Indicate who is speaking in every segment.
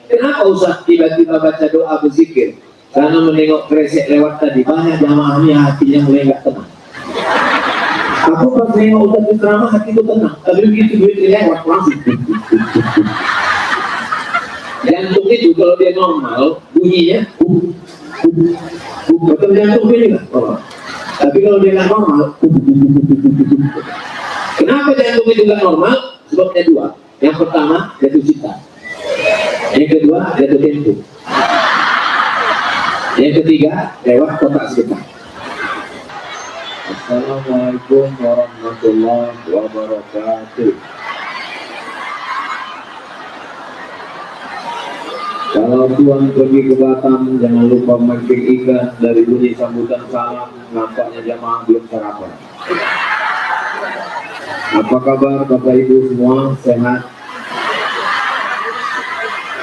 Speaker 1: Kenapa Ustaz tiba-tiba baca doa berzikir? Karena menengok kresek lewat tadi, banyak jamaahnya hatinya mulai nggak tenang. Aku pas nengok Ustaz ceramah hatiku tenang, tapi begitu duit lewat langsung. Jantung itu kalau dia normal bunyinya betul jantung ini kan? Tapi kalau dia nggak normal, kenapa jantung itu nggak normal? Sebabnya dua. Yang pertama jatuh cinta, yang kedua jatuh tempo, yang ketiga lewat kotak sekitar. Assalamualaikum warahmatullahi wabarakatuh. Kalau Tuhan pergi ke Batam, jangan lupa mancing ikan. Dari bunyi sambutan salam, nampaknya jamaah belum sarapan. Apa kabar Bapak Ibu semua? Sehat?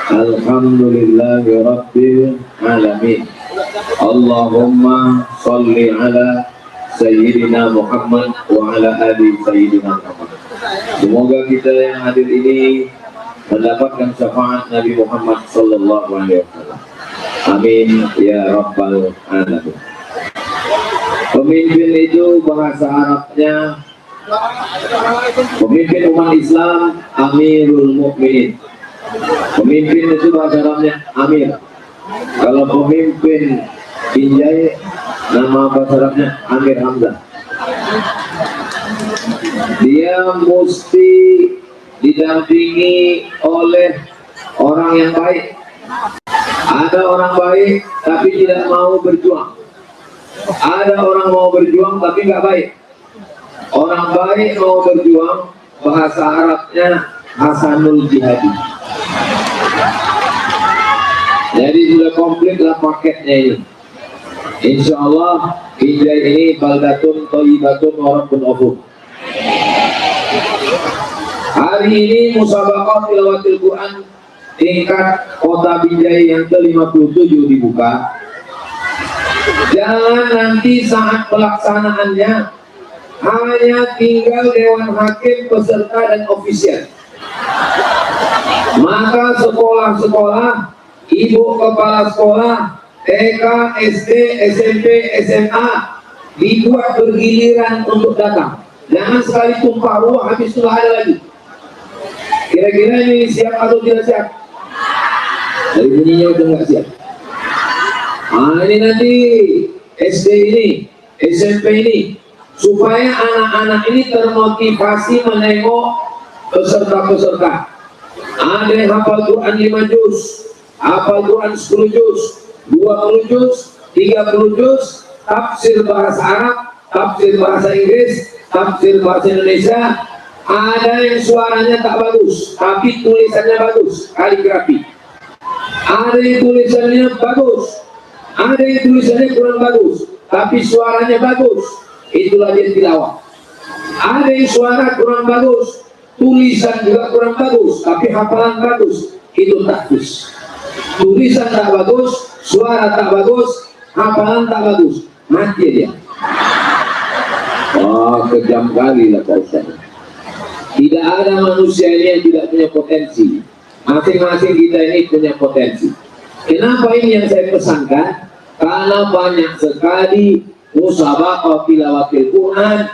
Speaker 1: Alhamdulillahirabbil alamin. Allahumma sholli ala Sayyidina Muhammad wa ala ali Sayyidina Muhammad. Semoga kita yang hadir ini mendapatkan syafaat Nabi Muhammad sallallahu alaihi wasallam. Amin ya rabbal alamin. Pemimpin itu bahasa Arabnya, pemimpin umat Islam Amirul Mukminin. Pemimpin itu bahasa Arabnya Amir. Kalau pemimpin Binjai, nama bahasa Arabnya Amir Hamzah. Dia mesti didampingi oleh orang yang baik. Ada orang baik tapi tidak mau berjuang. Ada orang mau berjuang tapi nggak baik. Orang baik mau berjuang, bahasa Arabnya Hasanul Jihadi. Jadi sudah komplit lah paketnya ini. Insya Allah Binjai ini baldatun thayyibatun wa rabbun ghafur. Hari ini musabaqah tilawatil Quran tingkat kota Binjai yang ke-57 dibuka. Jangan nanti saat pelaksanaannya hanya tinggal Dewan Hakim, peserta dan ofisial. Maka sekolah-sekolah, ibu kepala sekolah, TK, SD, SMP, SMA dibuat bergiliran untuk datang. Jangan sekali tumpah ruah habis itu ada lagi. Kira-kira ini siap atau tidak siap? Dari bunyinya udah nggak siap. Nah ini nanti SD ini, SMP ini, supaya anak-anak ini termotivasi menengok peserta-peserta. Ada yang hafal Quran 5 juz, hafal Quran 10 juz, 20 juz, 30 juz, tafsir bahasa Arab, tafsir bahasa Inggris, tafsir bahasa Indonesia. Ada yang suaranya tak bagus, tapi tulisannya bagus, kaligrafi. Ada yang tulisannya bagus, ada yang tulisannya kurang bagus, tapi suaranya bagus. Itulah dia tilawah. Ada yang suara kurang bagus, tulisan juga kurang bagus, tapi hafalan bagus. Itu tahfiz. Tulisan tak bagus, suara tak bagus, hafalan tak bagus, mati dia. Wah, kejam kali lah Pak Ustaz. Tidak ada manusia ini yang tidak punya potensi. Masing-masing kita ini punya potensi. Kenapa ini yang saya pesankan? Karena banyak sekali musabaqah tilawatil Quran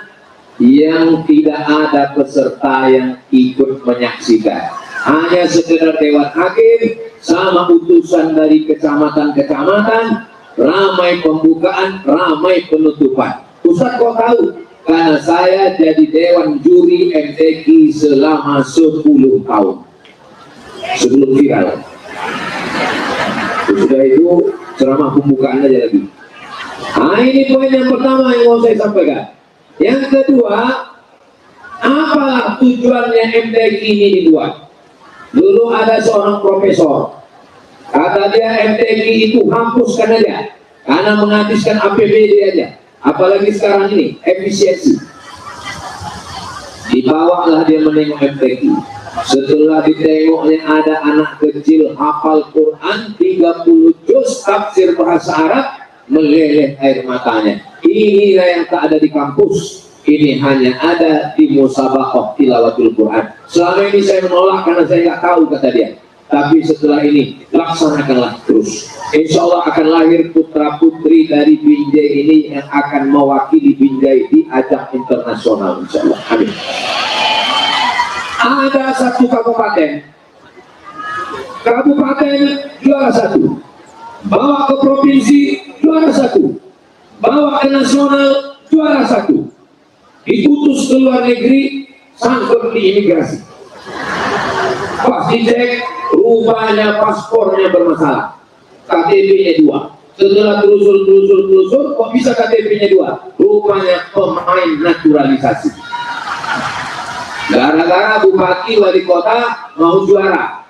Speaker 1: yang tidak ada peserta yang ikut menyaksikan. Hanya sekedar Dewan Hakim sama utusan dari kecamatan-kecamatan, ramai pembukaan, ramai penutupan. Ustaz kok tahu? Karena saya jadi Dewan Juri MTQ selama 10 tahun sebelum viral. Sudah itu ceramah pembukaan aja lagi. Nah ini poin yang pertama yang mau saya sampaikan. Yang kedua, apalah tujuannya MTQ ini dibuat? Dulu ada seorang profesor, kata dia MTQ itu hapuskan aja, karena menghabiskan APBD aja. Apalagi sekarang ini efisiensi. Dibawalah dia menengok MTQ. Setelah ditengoknya ada anak kecil hafal Quran 30 juz tafsir bahasa Arab, meleleh air matanya. Inilah yang tak ada di kampus. Ini hanya ada di musabaqah tilawatul Quran. Selama ini saya menolak karena saya nggak tahu, kata dia. tapi setelah ini laksanakanlah terus. Insya Allah akan lahir putra putri dari Binjai ini yang akan mewakili Binjai di ajang internasional, insya Allah. Amin. Ada satu kabupaten juara 1, bawa ke provinsi juara 1, bawa ke nasional juara 1, diputus ke luar negeri, sangkut di imigrasi. Pas dicek, rupanya paspornya bermasalah, KTP-nya 2. Setelah telusur, kok bisa KTP-nya 2? Rupanya pemain naturalisasi. Gara-gara bupati wali kota mau juara,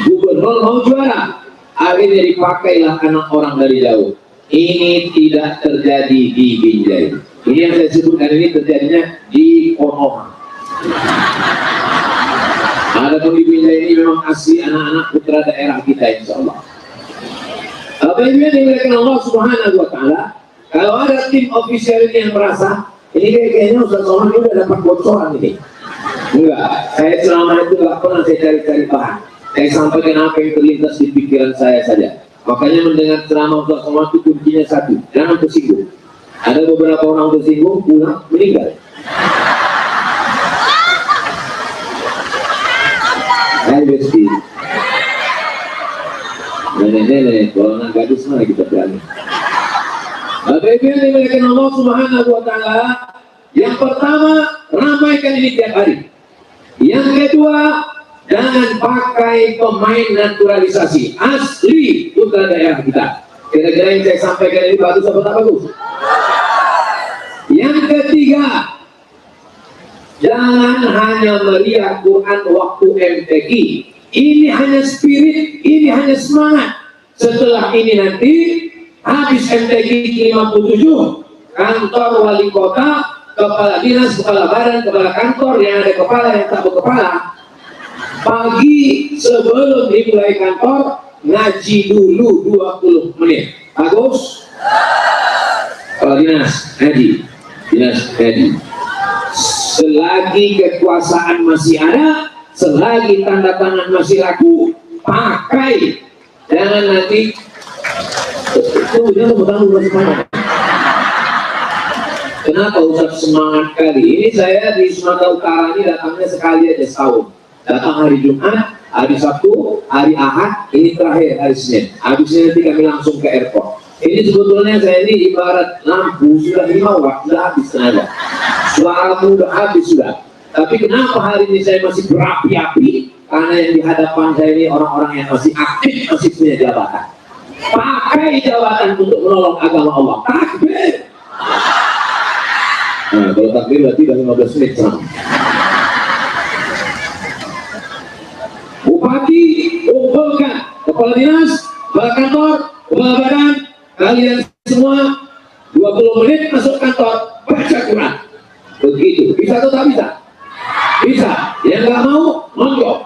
Speaker 1: gubernur mau juara, akhirnya dipakailah anak orang dari jauh. Ini tidak terjadi di Binjai. Ini yang saya sebutkan, ini terjadinya di Konoha. Ada di Binjai ini memang asli anak-anak putra daerah kita, insya Allah. Apa yang dimuliakan Allah Subhanahu wa Ta'ala, kalau ada tim official ini yang merasa ini kayaknya Ustaz Somad udah dapat bocoran ini. Enggak, saya selama itu nggak pernah saya cari-cari bahan. Saya sampaikan apa yang terlintas di pikiran saya saja. Makanya mendengar ceramah Ustaz Somad itu kuncinya 1, jangan tersinggung. Ada beberapa orang tersinggung, pulang meninggal. Hai Besti, nenek-nenek, kalau anak gadis mana kita berani. Bapak Ibu yang dimuliakan Allah Subhanahu wa Ta'ala, yang pertama, ramaikan ini tiap hari. Yang kedua, jangan pakai pemain naturalisasi asli putra daerah kita. Kira-kira yang saya sampaikan ini bagus atau tak bagus? Yang ketiga, jangan hanya melihat Quran waktu MTQ. Ini hanya spirit, ini hanya semangat. Setelah ini nanti habis MTQ 57, kantor wali kota, kepala dinas, kepala badan, kepala kantor, yang ada kepala, yang tak berkepala, pagi sebelum dimulai kantor ngaji dulu 20 menit. Bagus? Kepala dinas ngaji. Selagi kekuasaan masih ada, selagi tanda tangan masih laku, pakai. Jangan nanti kenapa Ustaz semangat kali ini? Saya di Sumatera Utara ini datangnya sekali aja setahun. Datang hari Jumat, hari Sabtu, hari Ahad, ini terakhir hari Senin. Habisnya nanti kami langsung ke airport. Ini sebetulnya saya ini ibarat lampu sudah 5 watt, sudah habis tenaga. Suara udah habis sudah. Tapi kenapa hari ini saya masih berapi-api? Karena yang di hadapan saya ini orang-orang yang masih aktif, masih punya jabatan. Pakai jabatan untuk menolong agama Allah. Takbir. Nah, kalau takbir berarti udah 15 menit sama. Bupati, kumpulkan kepala dinas, kepala kantor, kepala badan, kalian semua 20 menit masuk kantor, baca Quran. Begitu. Bisa atau tak bisa? Bisa. Yang nggak mau, monggo.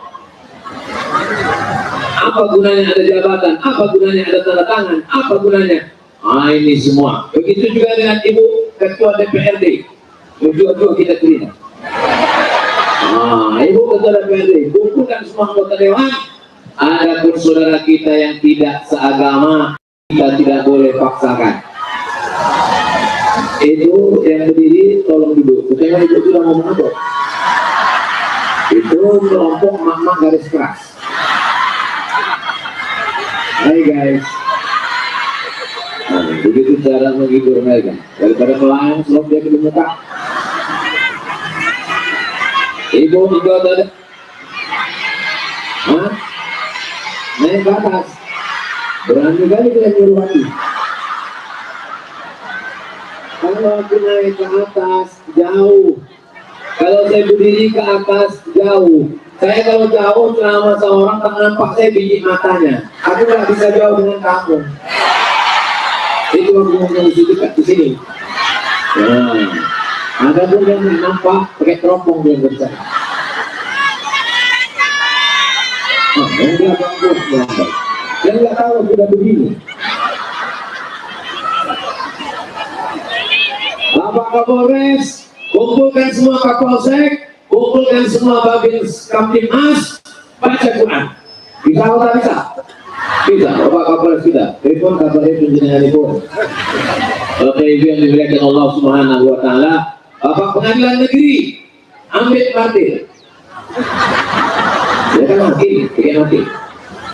Speaker 1: Apa gunanya ada jabatan? Apa gunanya ada tanda tangan? Apa gunanya? Ini semua. Begitu juga dengan Ibu Ketua DPRD. Berdua-dua kita terima. Ibu Ketua DPRD, kumpulkan semua anggota dewan. Adapun saudara kita yang tidak seagama, kita tidak boleh paksakan. Itu yang berdiri, tolong duduk. Bukannya Ibu sudah ngomong apa? Itu kelompok mak-mak garis keras. Hai guys. Begitu cara menghibur mereka. Daripada melayang, selok dia ke muka. Ibu ada. Naik ke atas. Berani kali kita nyuruh lagi. Kalau aku naik ke atas, jauh. Kalau saya berdiri ke atas, jauh. Saya kalau jauh selama seorang tak nampak saya biji matanya. Aku nggak bisa jauh dengan kamu. Itu aku ngomong dekat di sini. Nah, ada pun yang nampak pakai teropong dia berbicara. Yang dia bangkit melambai. Yang nggak tahu sudah begini. Bapak Kapolres, kumpulkan semua Kapolsek, kumpulkan semua Babin Kamtibmas, baca Quran. Bisa atau tak bisa? Bisa. Bapak kabar sudah. Telepon kabarnya penjenengan itu. Bapak Ibu yang dimuliakan Allah Subhanahu Wa Taala, Bapak Pengadilan Negeri ambil martir. Ya kan hakim.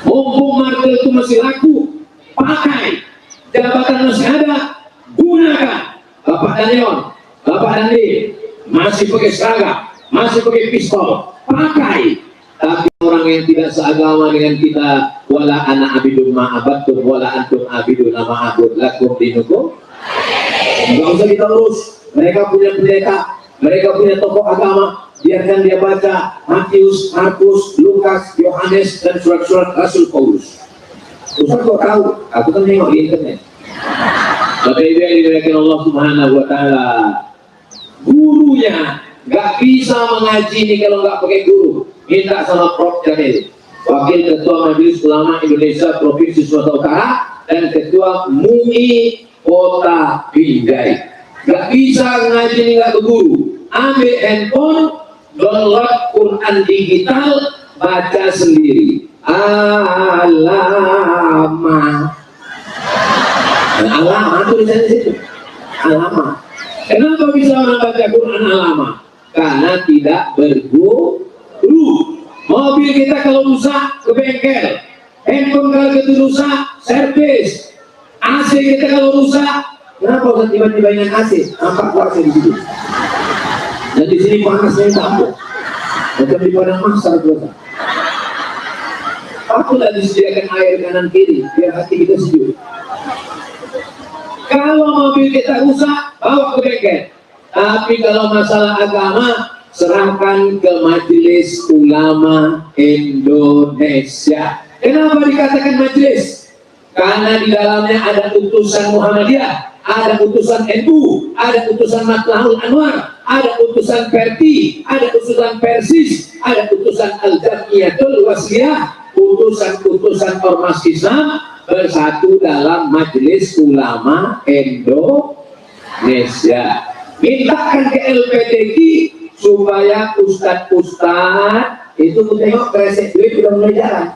Speaker 1: Mumpung martir itu masih laku, pakai. Jabatan masih ada, gunakan. Bapak Daniel, Bapak Dandi masih pakai seragam, masih pakai pistol, pakai. Tapi orang yang tidak seagama dengan kita, wala ana abidun ma'abattum wala antum abidun ma'abud lakum dinukum. Enggak usah kita urus. Mereka punya pendeta, mereka punya tokoh agama, biarkan dia baca Matius, Markus, Lukas, Yohanes, dan surat-surat Rasul Paulus. Ustaz kok tahu? Aku kan nengok di internet. Bapak Ibu yang dimuliakan Allah Subhanahu Wa Taala, gurunya nggak bisa mengaji ini kalau nggak pakai guru. Minta sama Prof. Jamil, Wakil Ketua Majelis Ulama Indonesia Provinsi Sumatera Utara dan Ketua MUI Kota Pindai. Nggak bisa ngaji ini nggak ke guru. Ambil handphone, download Quran digital, baca sendiri. Alama. Nah, alama tulisannya di situ. Alama. Kenapa bisa orang baca Quran alama? Karena tidak berguru. Mobil kita kalau rusak ke bengkel, handphone kalau kita rusak servis, AC kita kalau rusak, kenapa usah tiba-tiba dengan AC? Nampak kuasa di situ. Dan di sini panasnya tampuk. Macam di padang mahsyar biasa. Aku tidak disediakan air kanan kiri biar hati kita sejuk. Kalau mobil kita rusak, bawa ke bengkel. Tapi kalau masalah agama, serahkan ke Majelis Ulama Indonesia. Kenapa dikatakan majelis? Karena di dalamnya ada utusan Muhammadiyah, ada utusan NU, ada utusan Matlahul Anwar, ada utusan Perti, ada utusan Persis, ada utusan Al-Jamiyatul Wasliyah, utusan-utusan ormas Islam bersatu dalam Majelis Ulama Indonesia. Mintakan ke LPTQ supaya ustadz-ustadz itu tengok kresek duit udah mulai jalan.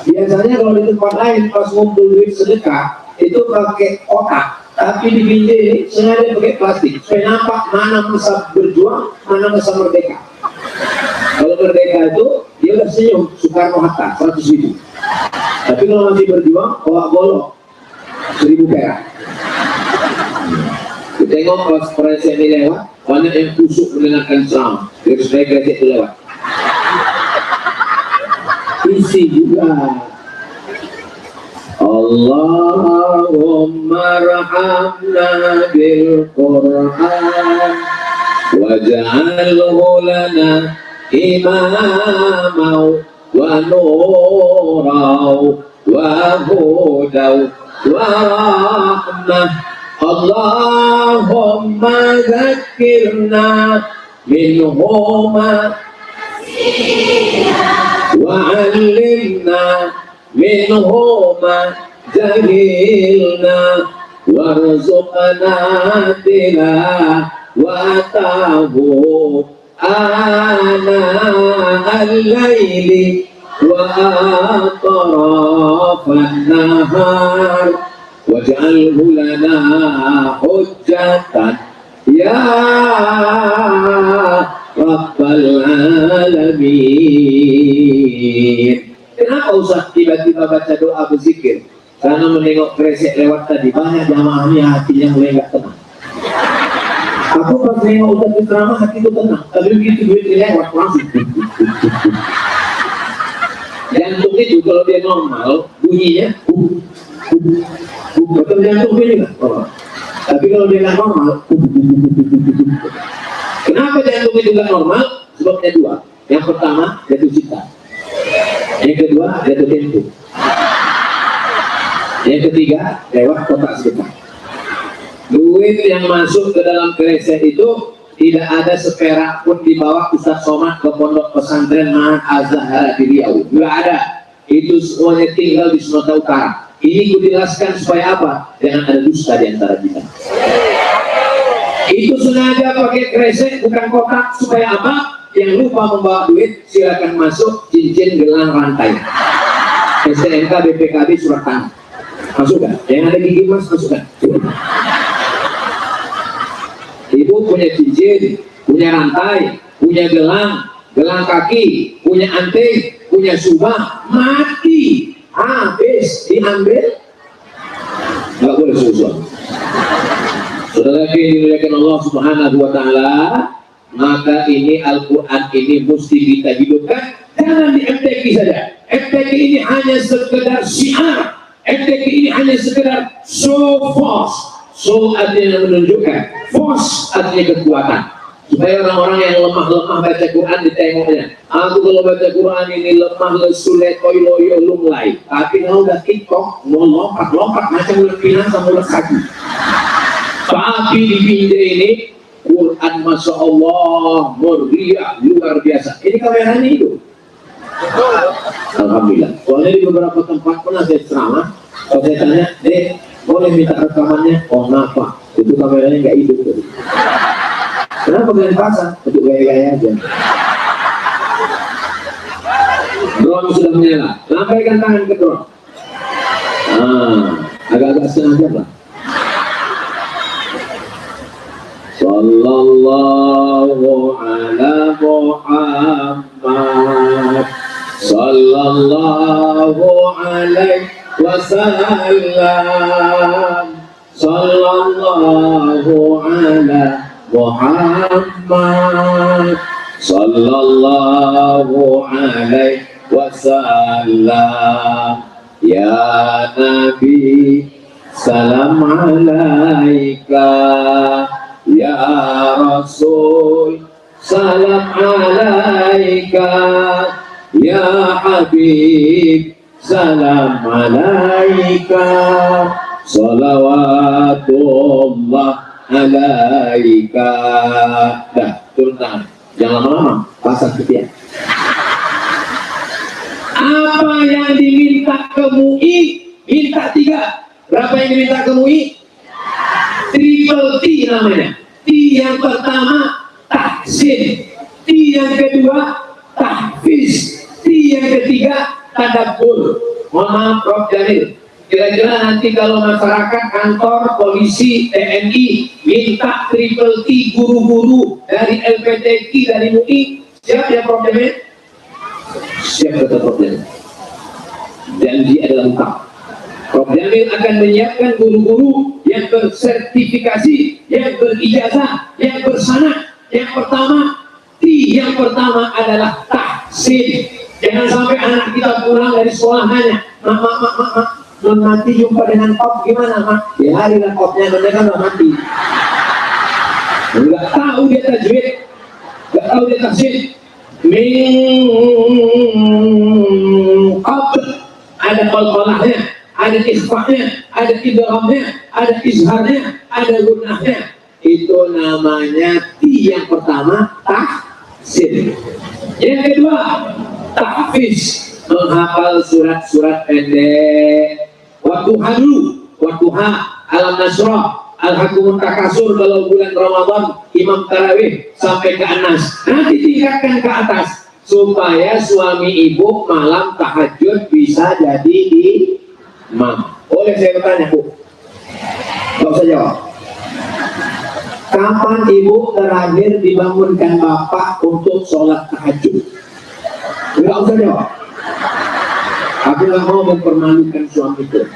Speaker 1: Biasanya kalau di tempat lain pas ngumpul duit sedekah itu pakai kotak, tapi di pinggir sengaja pakai plastik supaya nampak mana masa berjuang, mana masa merdeka. Kalau merdeka itu dia udah senyum Soekarno Hatta 100.000. Tapi kalau masih berjuang bawa golok 1.000 perak. Tengok pas presiden ini lewat, banyak yang kusuk mendengarkan ceramah. Jadi supaya presiden itu lewat. Isi juga. Allahumma rahamna bil Qur'an waj'alhu lana imamau wa nurau wa hudau wa rahmah. Allahumma zakirna minhuma wa'allimna minhuma jahilna warzuqna tilawatahu ana al-layli wa atrafan nahar waj'alhu lana hujjatan ya Rabbal Alamin. Kenapa Ustaz tiba-tiba baca doa berzikir? Karena menengok kresek lewat tadi, banyak jamaahnya hatinya mulai gak tenang. Aku pas menengok Ustaz ceramah hati itu tenang, tapi begitu duit lewat langsung. Jantung itu kalau dia normal bunyinya betul jantung ini lah. Tapi kalau dia nggak normal, kenapa jantung itu nggak normal? Sebabnya dua. Yang pertama jatuh cinta, yang kedua jatuh tempo, yang ketiga lewat kotak sedekah. Duit yang masuk ke dalam kresek itu tidak ada seperak pun di bawah Ustaz Somad ke pondok pesantren Ma'had Az-Zahra di Riau. Nggak ada. Itu semuanya tinggal di Sumatera Utara. Ini kujelaskan supaya apa? Jangan ada dusta di antara kita. Itu sengaja pakai kresek bukan kotak supaya apa? yang lupa membawa duit silakan masuk cincin gelang rantai. STNK BPKB surat tanah. Masukkan. Yang ada gigi emas masukkan. Ibu punya cincin, punya rantai, punya gelang kaki, punya anting, punya subah, mati, habis diambil, nggak boleh susun. Saudara yang dimuliakan Allah Subhanahu Wa Taala, maka ini Al-Quran ini mesti kita hidupkan. Jangan di MTQ saja. MTQ ini hanya sekedar syiar. MTQ ini hanya sekedar show force. Show artinya menunjukkan, force artinya kekuatan. Supaya orang-orang yang lemah-lemah baca Quran ditengoknya. Aku kalau baca Quran ini lemah, lesu, letoy, loyo, lunglai. Tapi kalau udah TikTok, mau lompat-lompat macam ulet pinang sama ulet kaki. Tapi di pinggir ini Quran Masya Allah meriah luar biasa. Ini kameranya itu. Alhamdulillah. Soalnya di beberapa tempat pernah saya ceramah, kalau saya tanya, boleh minta rekamannya? Oh kenapa? Itu kameranya nggak hidup. Kenapa kalian pasang? Untuk gaya-gaya aja. Drone sudah menyala. Lambaikan tangan ke drone. Agak-agak sengaja lah. Sallallahu ala Muhammad Sallallahu alaihi wasallam Sallallahu ala Muhammad Sallallahu alaihi wasallam Ya Nabi Salam alaika Ya Rasul Salam alaika Ya Habib Salam alaika Salawatullah alaika. Dah, turun tangan. Jangan lama-lama, pasang ketiak. Apa yang diminta ke MUI? Minta 3. Berapa yang diminta ke MUI? Triple T namanya. T yang pertama, tahsin. T yang kedua, tahfiz. T yang ketiga, tadabbur. Mohon maaf Prof. Jamil. Kira-kira nanti kalau masyarakat, kantor, polisi, TNI minta triple T guru-guru dari LPTQ, dari MUI, siap ya Prof. Jamil? Siap kata Prof. Jamil. Janji adalah utang. Prof. Jamil akan menyiapkan guru-guru yang bersertifikasi, yang berijazah, yang bersanad. Yang pertama, T yang pertama adalah tahsin. Jangan sampai anak kita pulang dari sekolah hanya, mak, nanti jumpa dengan Pop gimana mak? Ya hari lah Popnya mereka nggak mati. Nggak tahu dia tajwid, nggak tahu dia tahsin. Qabl ada qalqalahnya, ada ikhfa'nya, ada idghamnya, ada izharnya, ada gunnahnya. Itu namanya T yang pertama tahsin. Yang kedua tahfiz, menghafal surat-surat pendek. Wadduha dulu, wadduha, alam nasrah, al-hakumun takasur kalau bulan Ramadan, imam tarawih sampai ke Anas. Nanti tingkatkan ke atas supaya suami ibu malam tahajud bisa jadi imam. Boleh saya bertanya Bu? Gak usah jawab. Kapan ibu terakhir dibangunkan bapak untuk sholat tahajud? Gak usah jawab. Aku gak mau mempermalukan suami itu.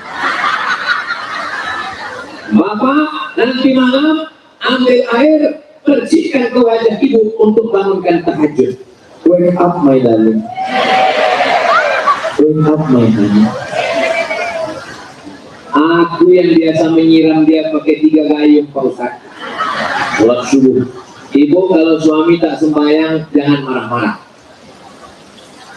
Speaker 1: Bapak nanti malam ambil air, percikan ke wajah ibu untuk bangunkan tahajud. Wake up my darling. Wake up my honey. Aku yang biasa menyiram dia pakai 3 gayung Pak Ustaz. Sholat subuh. Ibu kalau suami tak sembahyang jangan marah-marah.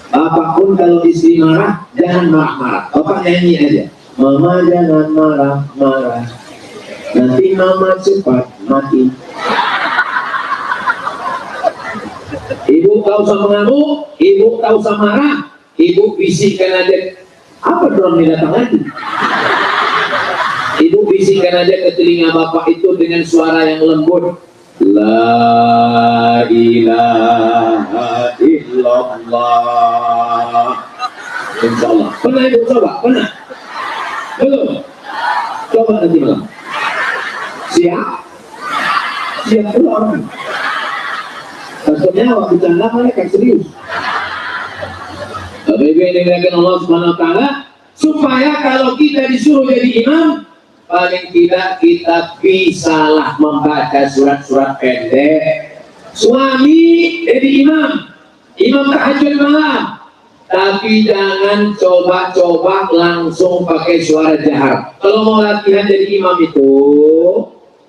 Speaker 1: Bapak pun kalau istri marah jangan marah-marah. Bapak nyanyi aja. Mama jangan marah-marah. Nanti mama cepat mati. Ibu tak usah mengamuk, ibu tak usah marah, ibu bisikkan aja. Apa drone ini datang lagi? Ibu bisikkan aja ke telinga bapak itu dengan suara yang lembut. La ilaha illallah. Insyaallah. Pernah ibu coba? Pernah? Belum? Coba nanti malam. Siap? Siap pula orang. Maksudnya waktu bercanda mereka serius. Bapak-ibu yang dimuliakan Allah Subhanahu wa taala, supaya kalau kita disuruh jadi imam, paling tidak kita bisalah membaca surat-surat pendek. Suami jadi imam tahajud malam, tapi jangan coba-coba langsung pakai suara jahar. Kalau mau latihan jadi imam itu,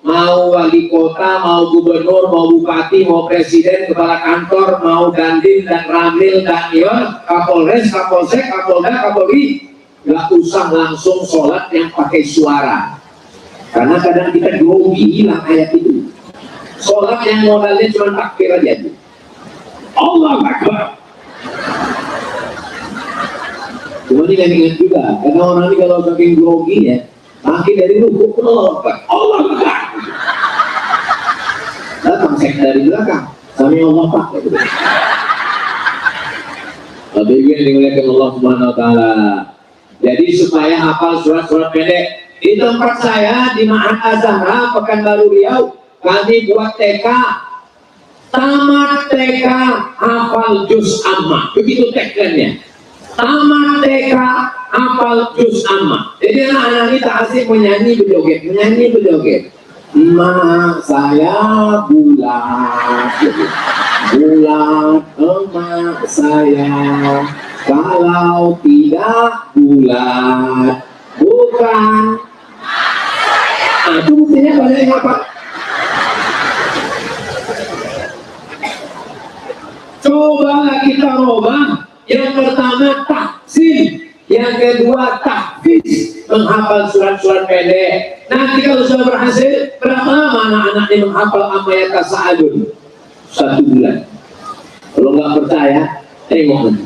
Speaker 1: mau wali kota, mau gubernur, mau bupati, mau presiden, kepala kantor, mau dandim dan ramil dan ion, kapolres, kapolsek, kapolda, kapolri, nggak usah langsung sholat yang pakai suara. Karena kadang kita grogi, hilang ayat itu. Sholat yang modalnya cuma takbir aja. Allahu Akbar. Cuma ini yang ingat juga, karena orang ini kalau saking grogi ya, makin dari rukuk pun Allah Akbar. Datang sek dari belakang, sami Allah Pak. Tapi yang dimuliakan Allah Subhanahu wa taala. Jadi supaya hafal surat-surat pendek, di tempat saya di Ma'had Az-Zahra Pekanbaru Riau, kami buat TK, tamat TK hafal juz amma, begitu tagline-nya. Tamat TK hafal juz amma. Jadi anak-anak ini tak asik menyanyi berjoget. Emak saya bulat, emak saya kalau tidak bulat bukan. Nah, itu buktinya banyak yang apa? Coba kita robah. Yang pertama tahsin, yang kedua tahfiz, menghafal surat-surat pendek. Nanti kalau sudah berhasil, berapa lama anak-anaknya menghafal Amma Yatasa'alun? 1 bulan. Kalau nggak percaya, tengok nanti.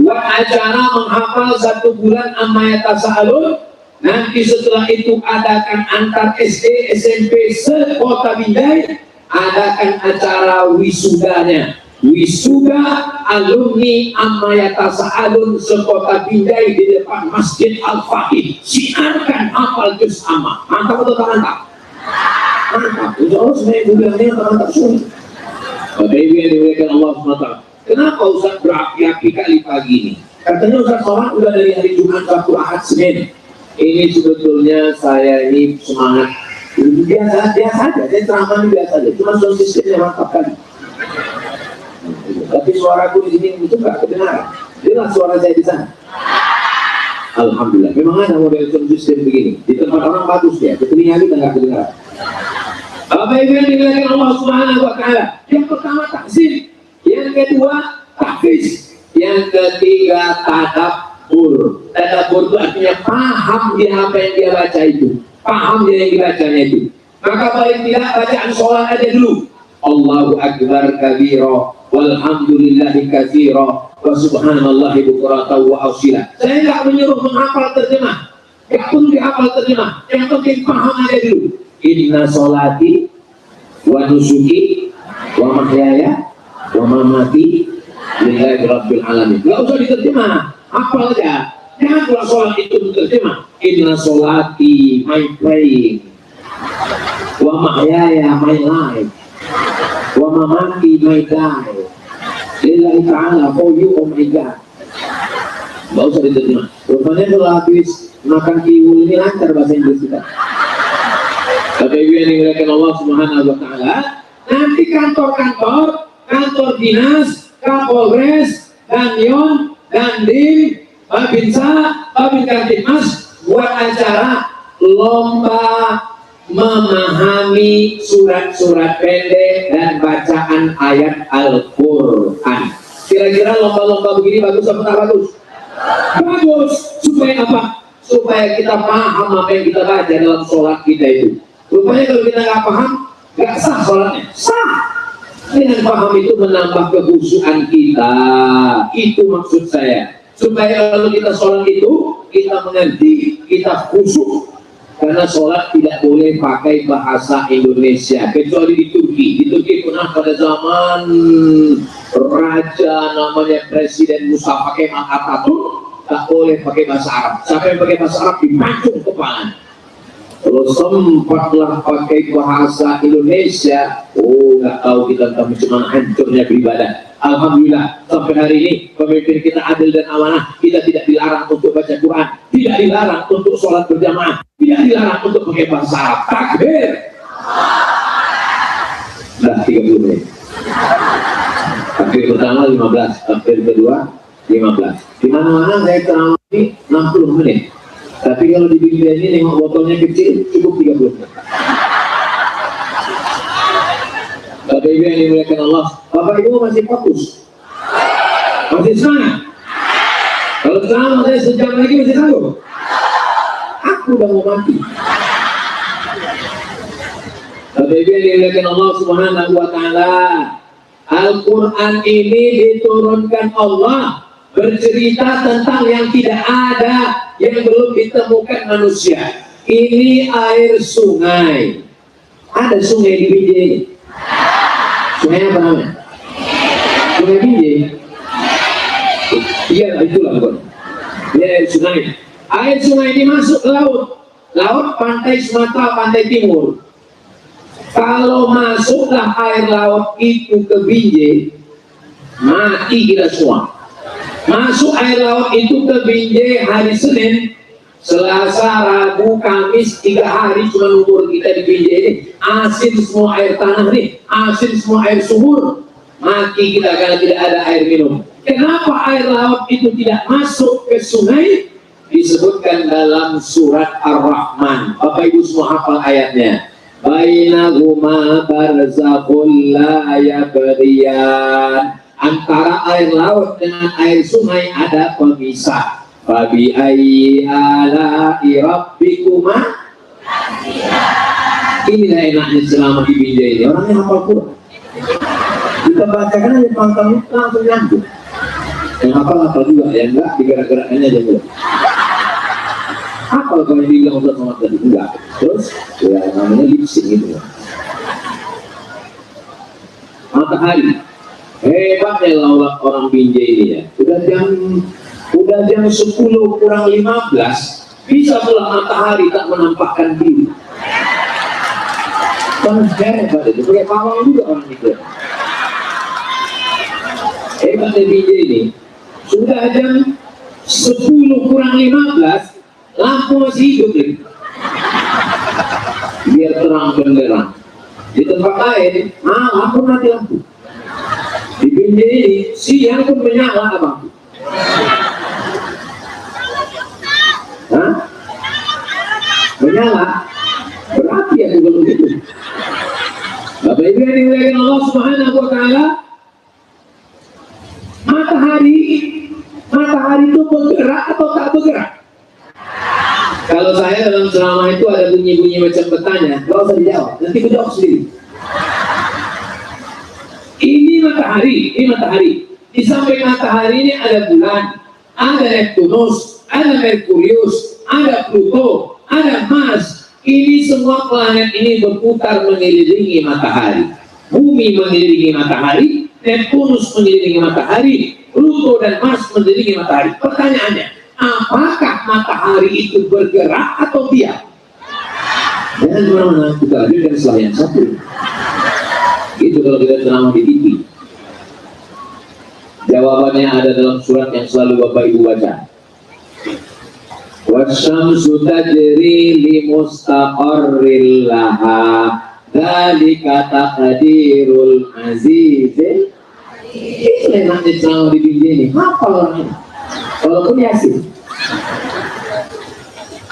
Speaker 1: Buat acara menghafal 1 bulan Amma Yatasa'alun. Nanti setelah itu adakan antar SD, SMP se-Kota Binjai, adakan acara wisudanya. Wisuda alumni Amma Yatasa'alun se-Kota Binjai di depan Masjid Al-Faqih. Siarkan hafal juz amma. Mantap atau tak mantap? Mantap. Insya Allah sebenarnya bulannya mantap semua. Bapak Ibu yang dimuliakan Allah SWT. Kenapa Ustaz berapi-api kali pagi ini? Katanya Ustaz sholat udah dari hari Jumat, Sabtu, Ahad, Senin. Ini sebetulnya saya ini semangat biasa aja, saya ceramah biasa aja, cuma sound systemnya mantap kali. Tapi suaraku di sini itu nggak kedengaran. Jelas suara saya di sana. Alhamdulillah. Memang ada model sound system begini. Di tempat orang bagus ya. Di telinga kita nggak kedengaran. Bapak Ibu yang dimuliakan Allah Subhanahu wa taala. Yang pertama tahsin, yang kedua tahfiz, yang ketiga tadabbur. Tadabbur itu artinya paham dia apa yang dia baca itu. Paham dia yang dibacanya itu. Maka paling tidak bacaan sholat aja dulu. Allahu Akbar kabira walhamdulillahi katsira wa subhanallahi bukratan wa asila. Saya enggak menyuruh menghafal terjemah. Enggak perlu dihafal terjemah. Yang penting paham aja dulu. Inna sholati wa nusuki wa mahyaya wa mamati lillahi rabbil alamin. Enggak usah diterjemah. Hafal aja. Jangan pula sholat itu diterjemah. Inna sholati, my praying, wa mahyaya, my life, wa mamati, my die, lillahi ta'ala, for you, oh my God. Nggak usah diterjemah. Rupanya kalau habis makan kiwul ini lancar bahasa Inggris kita. Bapak Ibu yang dimuliakan Allah Subhanahu wa taala, nanti kantor-kantor, kantor dinas, Kapolres, Danyon, Dandim, Babinsa, Babin Kamtibmas buat acara lomba memahami surat-surat pendek dan bacaan ayat Al-Quran. Kira-kira lomba-lomba begini bagus atau tak bagus? Bagus. Supaya apa? Supaya kita paham apa yang kita baca dalam sholat kita itu. Rupanya kalau kita nggak paham, nggak sah sholatnya. Sah. Dengan paham itu menambah kekhusyuan kita. Itu maksud saya. Supaya kalau kita sholat itu, kita mengerti, kita khusyuk. karena sholat tidak boleh pakai bahasa Indonesia kecuali di Turki. Di Turki pernah pada zaman raja namanya Presiden Musa pakai Atatürk, tak boleh pakai bahasa Arab. Siapa yang pakai bahasa Arab dipancung kepala. Kalau sempatlah pakai bahasa Indonesia, nggak tahu kita tentang cuma hancurnya beribadah. Alhamdulillah sampai hari ini pemimpin kita adil dan amanah. Kita tidak dilarang untuk baca Quran, tidak dilarang untuk sholat berjamaah, tidak dilarang untuk pakai bahasa Arab. Takbir. Dah 30 menit. Takbir pertama 15, takbir kedua 15. Di mana-mana saya terawih ini 60 menit. Tapi kalau di Biblia ini nengok botolnya kecil, cukup 30 menit. Bapak Ibu yang dimuliakan Allah, Bapak Ibu masih fokus, masih semangat. Kalau ceramah saya sejam lagi masih sanggup. Aku udah mau mati. Bapak Ibu yang dimuliakan Allah Subhanahu wa Ta'ala, Al-Quran ini diturunkan Allah bercerita tentang yang tidak ada, yang belum ditemukan manusia. Ini air sungai. Ada sungai di Binjai. Sungai apa namanya? Sungai Binjai. Iya, itulah bukan. Ini air sungai. Air sungai ini masuk ke laut. Laut pantai Sumatera, pantai timur. Kalau masuklah air laut itu ke Binjai, mati kita semua. Masuk air laut itu ke Binjai hari Senin, Selasa, Rabu, Kamis, 3 hari cuma umur kita di Binjai ini. Asin semua air tanah nih, asin semua air sumur. Mati kita karena tidak ada air minum. Kenapa air laut itu tidak masuk ke sungai? Disebutkan dalam surat Ar-Rahman. Bapak Ibu semua hafal ayatnya. Bainahuma barzakhun la yabghiyan. Antara air laut dengan air sungai ada pemisah. Fabi ayyi ala'i rabbikuma. Inilah enaknya selama di Binjai ini. Orangnya hafal Quran. Kita bacakan aja pantang langsung nyambung. Yang hafal juga, yang enggak digerak-gerakannya aja dulu. Hafal kalau dibilang Ustaz Somad tadi enggak. Terus ya namanya lip sync gitu. Matahari. Hebatnya laulak orang Binjai ini ya. Udah jam 10 kurang 15 bisa pula matahari tak menampakkan diri. Hebat itu, pakai pawang juga orang itu. Hebatnya Binjai ini. Sudah jam 10 kurang 15 lampu masih hidup nih. Biar terang benderang. Di tempat lain, lampu mati lampu. Di Binjai ini siang pun menyala abang. Menyala berarti ya kalau begitu. Bapak Ibu yang dimuliakan Allah Subhanahu wa Ta'ala, matahari itu bergerak atau tak bergerak? Kalau saya dalam ceramah itu ada bunyi-bunyi macam bertanya, nggak usah dijawab, nanti aku jawab sendiri. Ini matahari. Di samping matahari ini ada bulan, ada Neptunus, ada Merkurius, ada Pluto, ada Mars. Ini semua planet ini berputar mengelilingi matahari. Bumi mengelilingi matahari, Neptunus mengelilingi matahari, Pluto dan Mars mengelilingi matahari. Pertanyaannya, apakah matahari itu bergerak atau diam? Jangan kemana-mana, kita lanjutkan setelah yang satu. Itu kalau kita ceramah di TV. Jawabannya ada dalam surat yang selalu Bapak Ibu baca. Wasyamsu tajri li mustaqarril laha dzalika taqdirul azizil. Itu enaknya ceramah di Binjai ini. Apa orangnya? Walaupun yasin.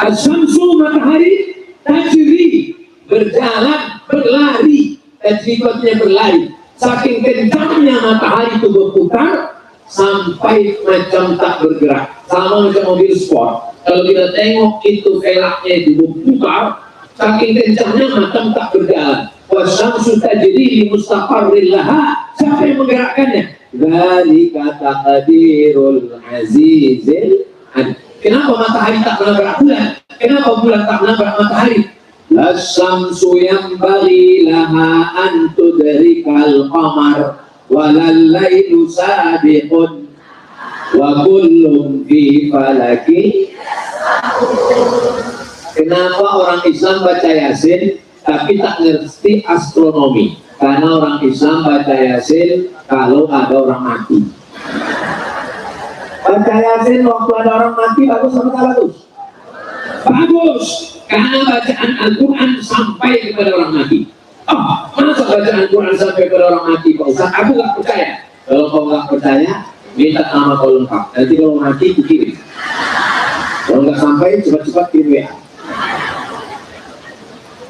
Speaker 1: Asyamsu matahari tajri berjalan berlari. Tajribatnya berlari. Saking kencangnya matahari itu berputar sampai macam tak bergerak. Sama macam mobil sport. Kalau kita tengok itu velgnya itu berputar, saking kencangnya macam tak berjalan. Wasyamsu tajri li mustaqarril laha. Siapa yang menggerakkannya? Dzalika taqdirul azizil. Kenapa matahari tak pernah gerak bulan? Kenapa Kenapa bulan tak menabrak matahari? Las-syamsu yanbaghi laha an tudrikal qamar walal lailu sabiqun wa kullun fi falaki. Kenapa orang Islam baca Yasin tapi tak ngerti astronomi? Karena orang Islam baca Yasin kalau ada orang mati. Baca Yasin waktu ada orang mati bagus apa tak bagus? Bagus, karena bacaan Al-Quran sampai kepada orang mati. Masa bacaan Al-Quran sampai kepada orang mati Pak Ustaz? Aku gak percaya. Kalau kau gak percaya, minta nama kau lengkap. Nanti kalau mati aku kirim. Kalau gak sampai, cepat-cepat kirim WA.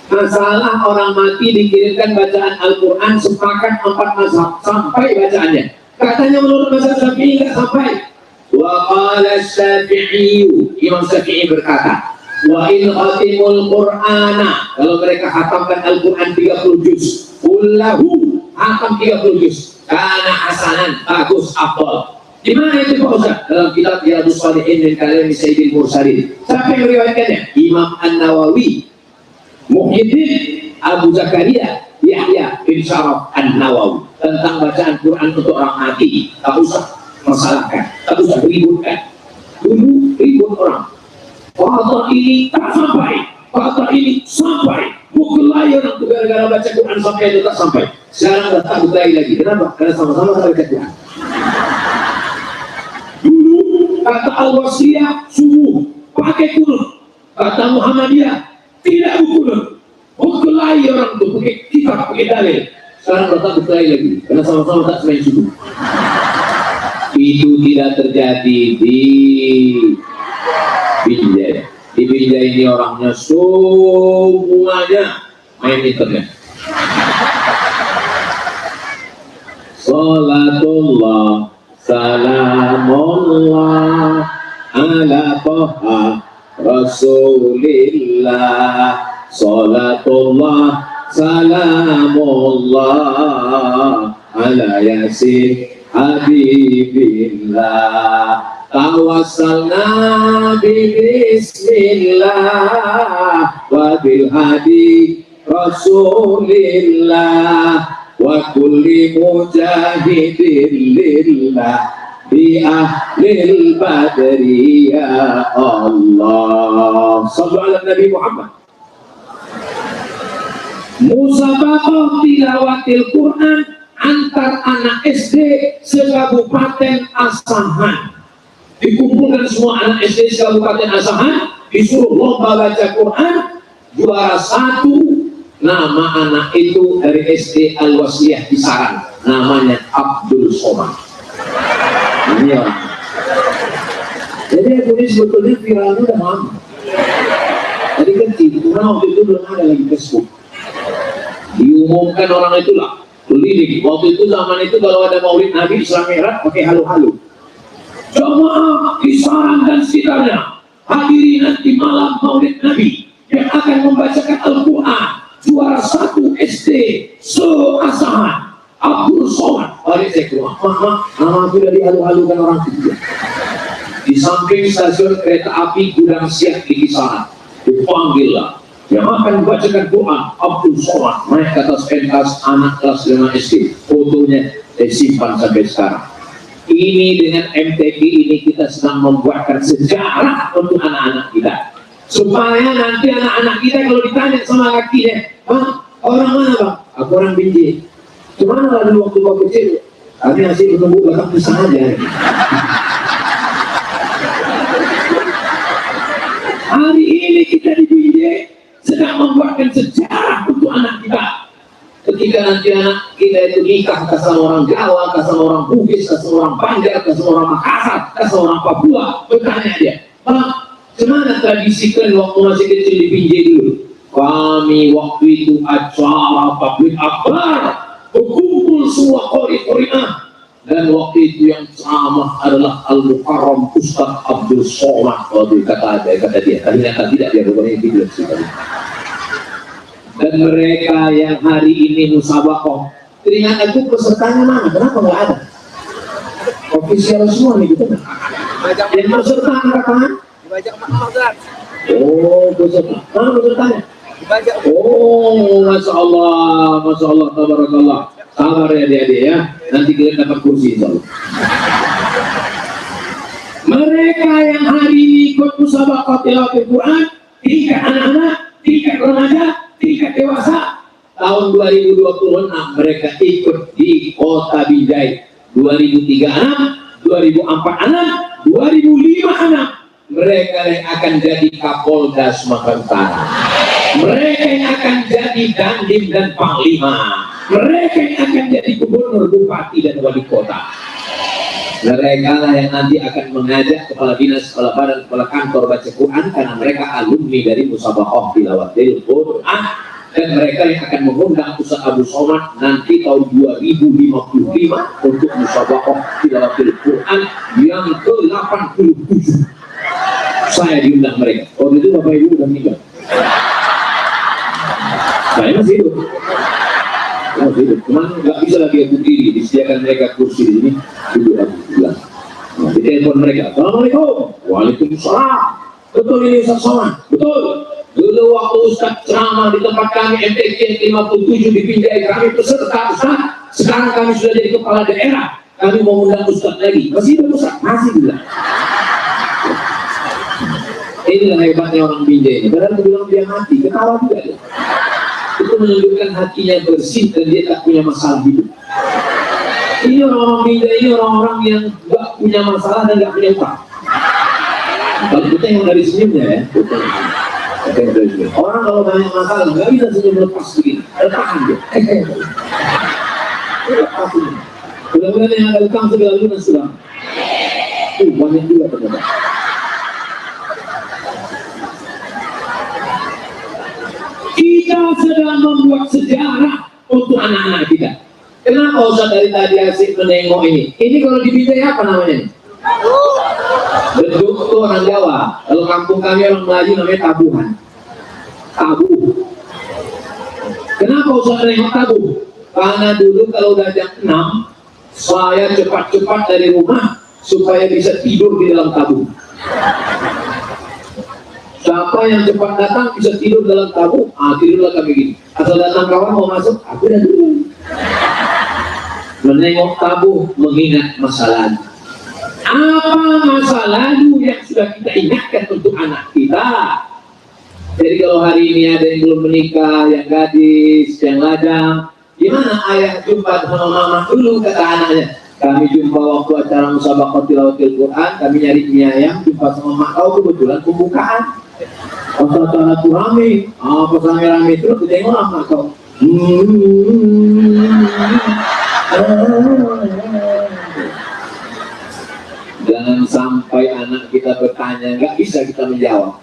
Speaker 1: Masalah orang mati dikirimkan bacaan Al-Quran sepakat 4 mazhab sampai bacaannya. Katanya menurut mazhab Syafi'i nggak sampai. Wa qala Syafi'i, Imam Syafi'i berkata, wa in khatimul Qur'ana, kalau mereka khatamkan Al-Quran 30 juz, kullahu khatam 30 juz, kana hasanan, bagus, afdal. Di mana itu Pak Ustaz? Dalam kitab Riyadhus Shalihin min Kalami Sayyidil Mursalin. Siapa yang meriwayatkannya? Imam An-Nawawi, Muhyiddin Abu Zakaria Yahya bin Syaraf An-Nawawi, tentang bacaan Quran untuk orang mati. Tak usah masalahkan, tak usah ributkan. Dulu ribut orang, kata ini tak sampai, kata ini sampai, bukulai orang itu gara-gara baca Quran sampai itu tak sampai. Sekarang dah tak bukulai lagi. Kenapa? Karena sama-sama kita baca Quran. Dulu kata Al-Wasiyah subuh pakai kunut, kata Muhammadiyah tidak bukulai. Bukulai orang itu pakai kitab, pakai dalil. Sekarang dah tak bukulai lagi, karena sama-sama tak selain subuh. Itu tidak terjadi di Binjai. Di Binjai ini orangnya semuanya main internet. Salatullah salamullah ala toha rasulillah. Salatullah salamullah ala yasin habibillah. Tawassalna bismillah wa bil hadi rasulillah wa kulli mujahidin lillah bi ahlil badri ya Allah. Sallu ala Nabi Muhammad. Musabaqah tilawatil Quran antar anak SD se-Kabupaten Asahan. Dikumpulkan semua anak SD se-Kabupaten Asahan, disuruh lomba baca Quran. Juara 1, nama anak itu dari SD Al-Wasiyah di Sarang, namanya Abdul Somad. Ini orang. Jadi aku ini sebetulnya viralnya udah lama. Jadi kecil, karena waktu itu belum ada lagi Facebook. Diumumkan orang itulah lidik. Waktu itu zaman itu kalau ada maulid Nabi Islam Mi'raj pakai halu-halu. Jamaah di Sarang dan sekitarnya hadiri nanti malam maulid Nabi yang akan membacakan Al-Quran. Juara 1 SD se-Asahan Abdul Somad. Balik saya ke rumah, nama aku udah dihalu-halukan orang ketiga. Di samping stasiun kereta api Gudang Siak di Kisaran, dipanggil lah yang akan membacakan Quran Abdul Somad, naik ke atas pentas anak kelas 5 SD. Fotonya disimpan sampai sekarang. Ini dengan MTQ ini kita sedang membuatkan sejarah untuk anak-anak kita, supaya nanti anak-anak kita kalau ditanya sama lakinya, Bang, orang mana Bang? Aku orang Binjai. Cuma dulu waktu gua kecil, kami masih menunggu belakang pisang aja. Hari ini kita di Binjai sedang membuatkan sejarah untuk anak kita. Ketika nanti anak kita itu nikah ke sama orang Jawa, ke sama orang Bugis, ke sama orang Banjar, ke sama orang Makassar, ke sama orang Papua, bertanya dia, Bang, gimana tradisi kalian waktu masih kecil di Binjai dulu? Kami waktu itu acara tabligh akbar, berkumpul semua qori-qori'ah, dan waktu itu yang ceramah adalah Al-Mukarram Ustaz Abdul Somad. Waktu kata dia, ternyata tidak, dia rupanya tidak sekali. Dan mereka yang hari ini musabaqah, teringat aku pesertanya mana? Kenapa nggak ada? Ofisial semua nih gitu. Yang peserta angkat tangan.
Speaker 2: Dibajak mahal, Ustaz.
Speaker 1: Oh, peserta. Mana pesertanya? Oh, masya Allah, tabarakallah. Sabar ya adik-adik ya. Nanti kalian dapat kursi insya Allah. Mereka yang hari ini ikut musabaqah tilawatil Quran, tingkat anak-anak, tingkat remaja, tingkat dewasa, tahun 2026 mereka ikut di Kota Binjai. 2036, 2046, 2056 mereka yang akan jadi Kapolda Sumatera Utara. Mereka yang akan jadi Dandim dan Panglima. Mereka yang akan jadi Gubernur, Bupati dan Wali Kota. Mereka lah yang nanti akan mengajak kepala dinas, kepala badan, kepala kantor baca Quran karena mereka alumni dari musabaqah tilawatil Quran. Dan mereka yang akan mengundang Ustaz Abu Somad nanti tahun 2055 untuk musabaqah tilawatil Quran yang ke-87. Saya diundang mereka. Waktu itu Bapak Ibu udah meninggal. Saya masih hidup. Cuman nggak bisa lagi aku diri, disediakan mereka kursi di sini, duduk aku bilang. Nah, di telepon mereka, Assalamualaikum. Waalaikumsalam. Betul ini Ustaz Somad? Betul. Dulu waktu Ustaz ceramah di tempat kami MTQ 57 di Binjai, kami peserta Ustaz. Sekarang kami sudah jadi kepala daerah. Kami mau undang Ustaz lagi. Masih hidup Ustaz? Masih bilang. Inilah hebatnya orang Binjai ini. Padahal aku bilang dia mati, ketawa juga dia. Itu menunjukkan hatinya bersih dan dia tak punya masalah hidup. Ini orang-orang Binjai ini orang-orang yang gak punya masalah dan gak punya utang. Kalau kita yang dari senyumnya ya, orang kalau banyak masalah gak bisa senyum lepas begini, lepasan dia. Lepasin. Mudah-mudahan yang ada utang segala lunas sudah. Banyak juga ternyata. Kita sedang membuat sejarah untuk anak-anak kita. Kenapa Ustaz dari tadi asik menengok ini? Ini kalau di Binjai apa namanya? Beduk itu orang Jawa. Kalau kampung kami orang Melayu namanya tabuhan. Tabu. Kenapa Ustaz menengok tabu? Karena dulu kalau udah jam 6 saya cepat-cepat dari rumah supaya bisa tidur di dalam tabu. Siapa yang cepat datang bisa tidur dalam tabu, tidurlah kami gini. Asal datang kawan mau masuk, aku udah dulu. Menengok tabu, mengingat masa lalu. Apa masa lalu yang sudah kita ingatkan untuk anak kita? Jadi kalau hari ini ada yang belum menikah, yang gadis, yang lajang, gimana ayah jumpa sama mama dulu, kata anaknya. Kami jumpa waktu acara musabaqah tilawatil Quran, kami nyari mie ayam, jumpa sama mak kau kebetulan pembukaan. Pas aku rame, pas rame-rame terus aku tengok sama kau. Jangan sampai anak kita bertanya, nggak bisa kita menjawab.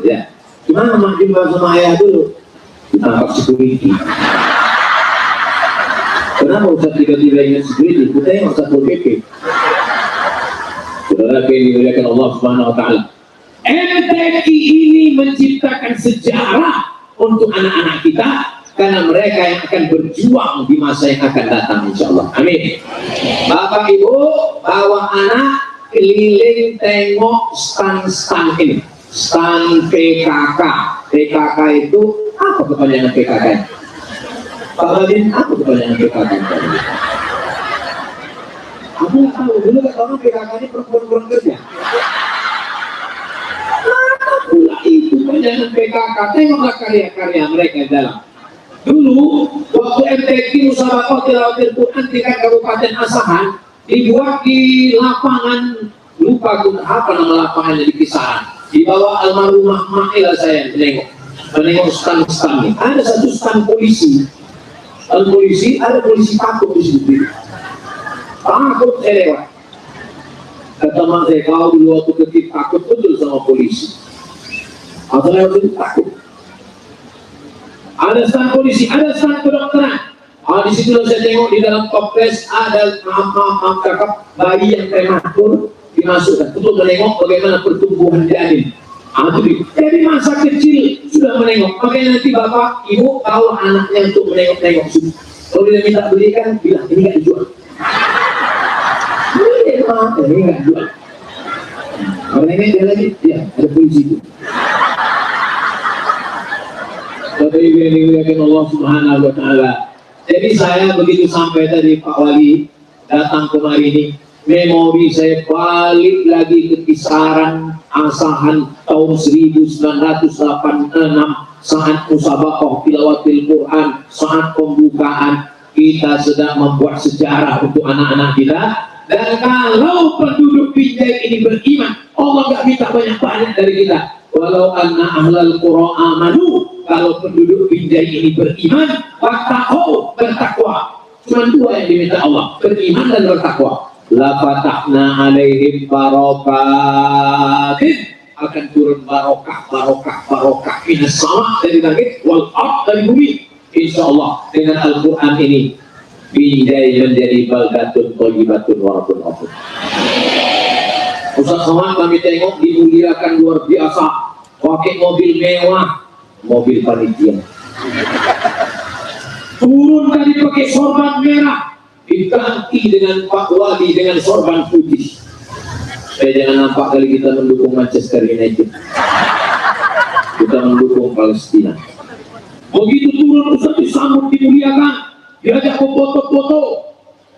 Speaker 1: Ya. Gimana mak jumpa sama ayah dulu? Ditangkap security. Kenapa Ustaz tiba-tiba ingat security? Kita yang Ustaz PP. Saudara yang dimuliakan Allah Subhanahu Wa Taala. MTQ ini menciptakan sejarah untuk anak-anak kita karena mereka yang akan berjuang di masa yang akan datang insyaallah. Amin. Bapak Ibu bawa anak keliling tengok stand-stand ini, stand PKK. PKK itu apa kepanjangan PKK? Pak Badin, apa kepanjangan PKK? Aku nggak tahu, dulu nggak tahu PKK ini perempuan kurang kerja. Pula itu kepanjangan PKK, tengoklah karya-karya mereka dalam. Dulu waktu MTQ musabaqah tilawatil Quran tingkat Kabupaten Asahan dibuat di lapangan, lupa apa nama lapangannya di Kisaran, di bawah almarhumah Maila. Saya menengok stand-stand ini. Ada satu stand polisi, ada polisi takut di situ. Takut saya lewat. Kata mak saya, kau dulu waktu kecil takut betul sama polisi. Atau lewat itu takut. Ada stand polisi, ada stand kedokteran. Di situ saya tengok di dalam toples ada kakak bayi yang prematur dimasukkan untuk menengok bagaimana pertumbuhan janin. Jadi masa kecil sudah menengok. Makanya nanti bapak ibu tahu anaknya untuk menengok-nengok sudah. Kalau dia minta belikan, bilang ini nggak dijual. Ini nggak dijual. Orang ini dia lagi, ya ada polisi itu. Bapak Ibu yang dimuliakan Allah Subhanahu wa Ta'ala. Jadi saya begitu sampai tadi Pak Wali datang kemari ini, memori saya balik lagi ke kisaran asahan tahun 1986 saat musabaqah tilawatil Quran, saat pembukaan kita sedang membuat sejarah untuk anak-anak kita. Dan kalau penduduk Binjai ini beriman, Allah nggak minta banyak-banyak dari kita. Walau anna ahlal qura amanu, kalau penduduk Binjai ini beriman, wattaqau, bertakwa. Cuma dua yang diminta Allah, beriman dan bertakwa. La fatahna alaihim barakatin, akan turun barokah minas sama dari langit, wal ard dari bumi. Insya Allah dengan Al-Quran ini Binjai menjadi baldatun thayyibatun wa rabbul ghafur. Ustaz Somad kami tengok dimuliakan luar biasa, pakai mobil mewah, mobil panitia. Turun tadi pakai sorban merah, diganti dengan Pak Wali dengan sorban putih. Supaya jangan nampak kali kita mendukung Manchester United, kita mendukung Palestina. Begitu turun Ustaz disambut dimuliakan, diajak foto-foto.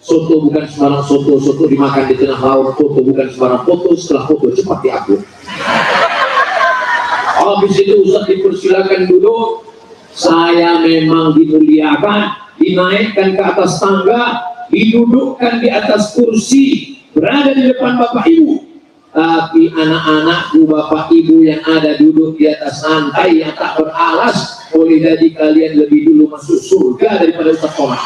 Speaker 1: Soto bukan sembarang soto, soto dimakan di tengah laut. Foto bukan sembarang foto, setelah foto cepat diupload. Habis itu Ustaz dipersilakan duduk. Saya memang dimuliakan, dinaikkan ke atas tangga, didudukkan di atas kursi, berada di depan Bapak Ibu. Tapi anak-anakku, Bapak Ibu yang ada duduk di atas lantai yang tak beralas, boleh jadi kalian lebih dulu masuk surga daripada Ustaz Somad.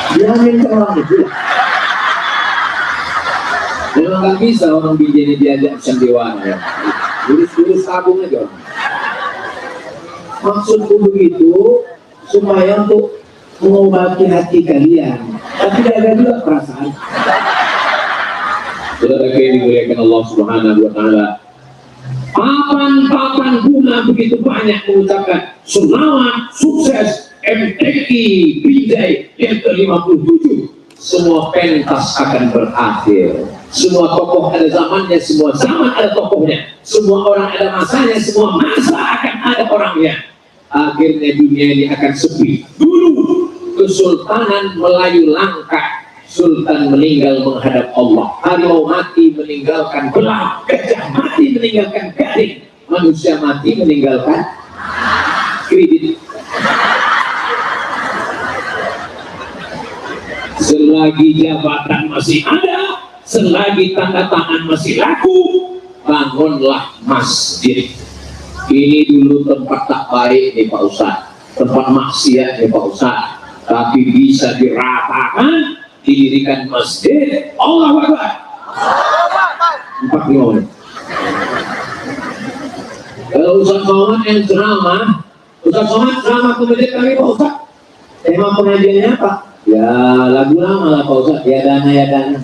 Speaker 1: Jangan orang itu. Memang gak bisa orang Binjai ini diajak sandiwara ya. Urus tabung aja. Maksudku begitu supaya untuk mengobati hati kalian, tapi ada juga perasaan. Saudara yang dimuliakan Allah Subhanahu wa Ta'ala, papan bunga begitu banyak mengucapkan selamat sukses MTQ Binjai yang ke-57. Semua pentas akan berakhir. Semua tokoh ada zamannya, semua zaman ada tokohnya. Semua orang ada masanya, semua masa akan ada orangnya. Akhirnya dunia ini akan sepi. Dulu Kesultanan Melayu langka, Sultan meninggal menghadap Allah. Harimau mati meninggalkan belang, gajah mati meninggalkan gading, manusia mati meninggalkan kredit. Selagi jabatan masih ada, selagi tanda tangan masih laku, bangunlah masjid. Ini dulu tempat tak baik nih Pak Ustaz, tempat maksiat nih Pak Ustaz, tapi bisa diratakan, didirikan masjid. Allahu Akbar. 45 menit. Kalau Ustaz Somad yang ceramah, Ustaz Somad ceramah ke masjid kami Pak Ustaz, tema pengajiannya apa? Ya lagu lama lah Pak Ustaz, ya dana ya dana,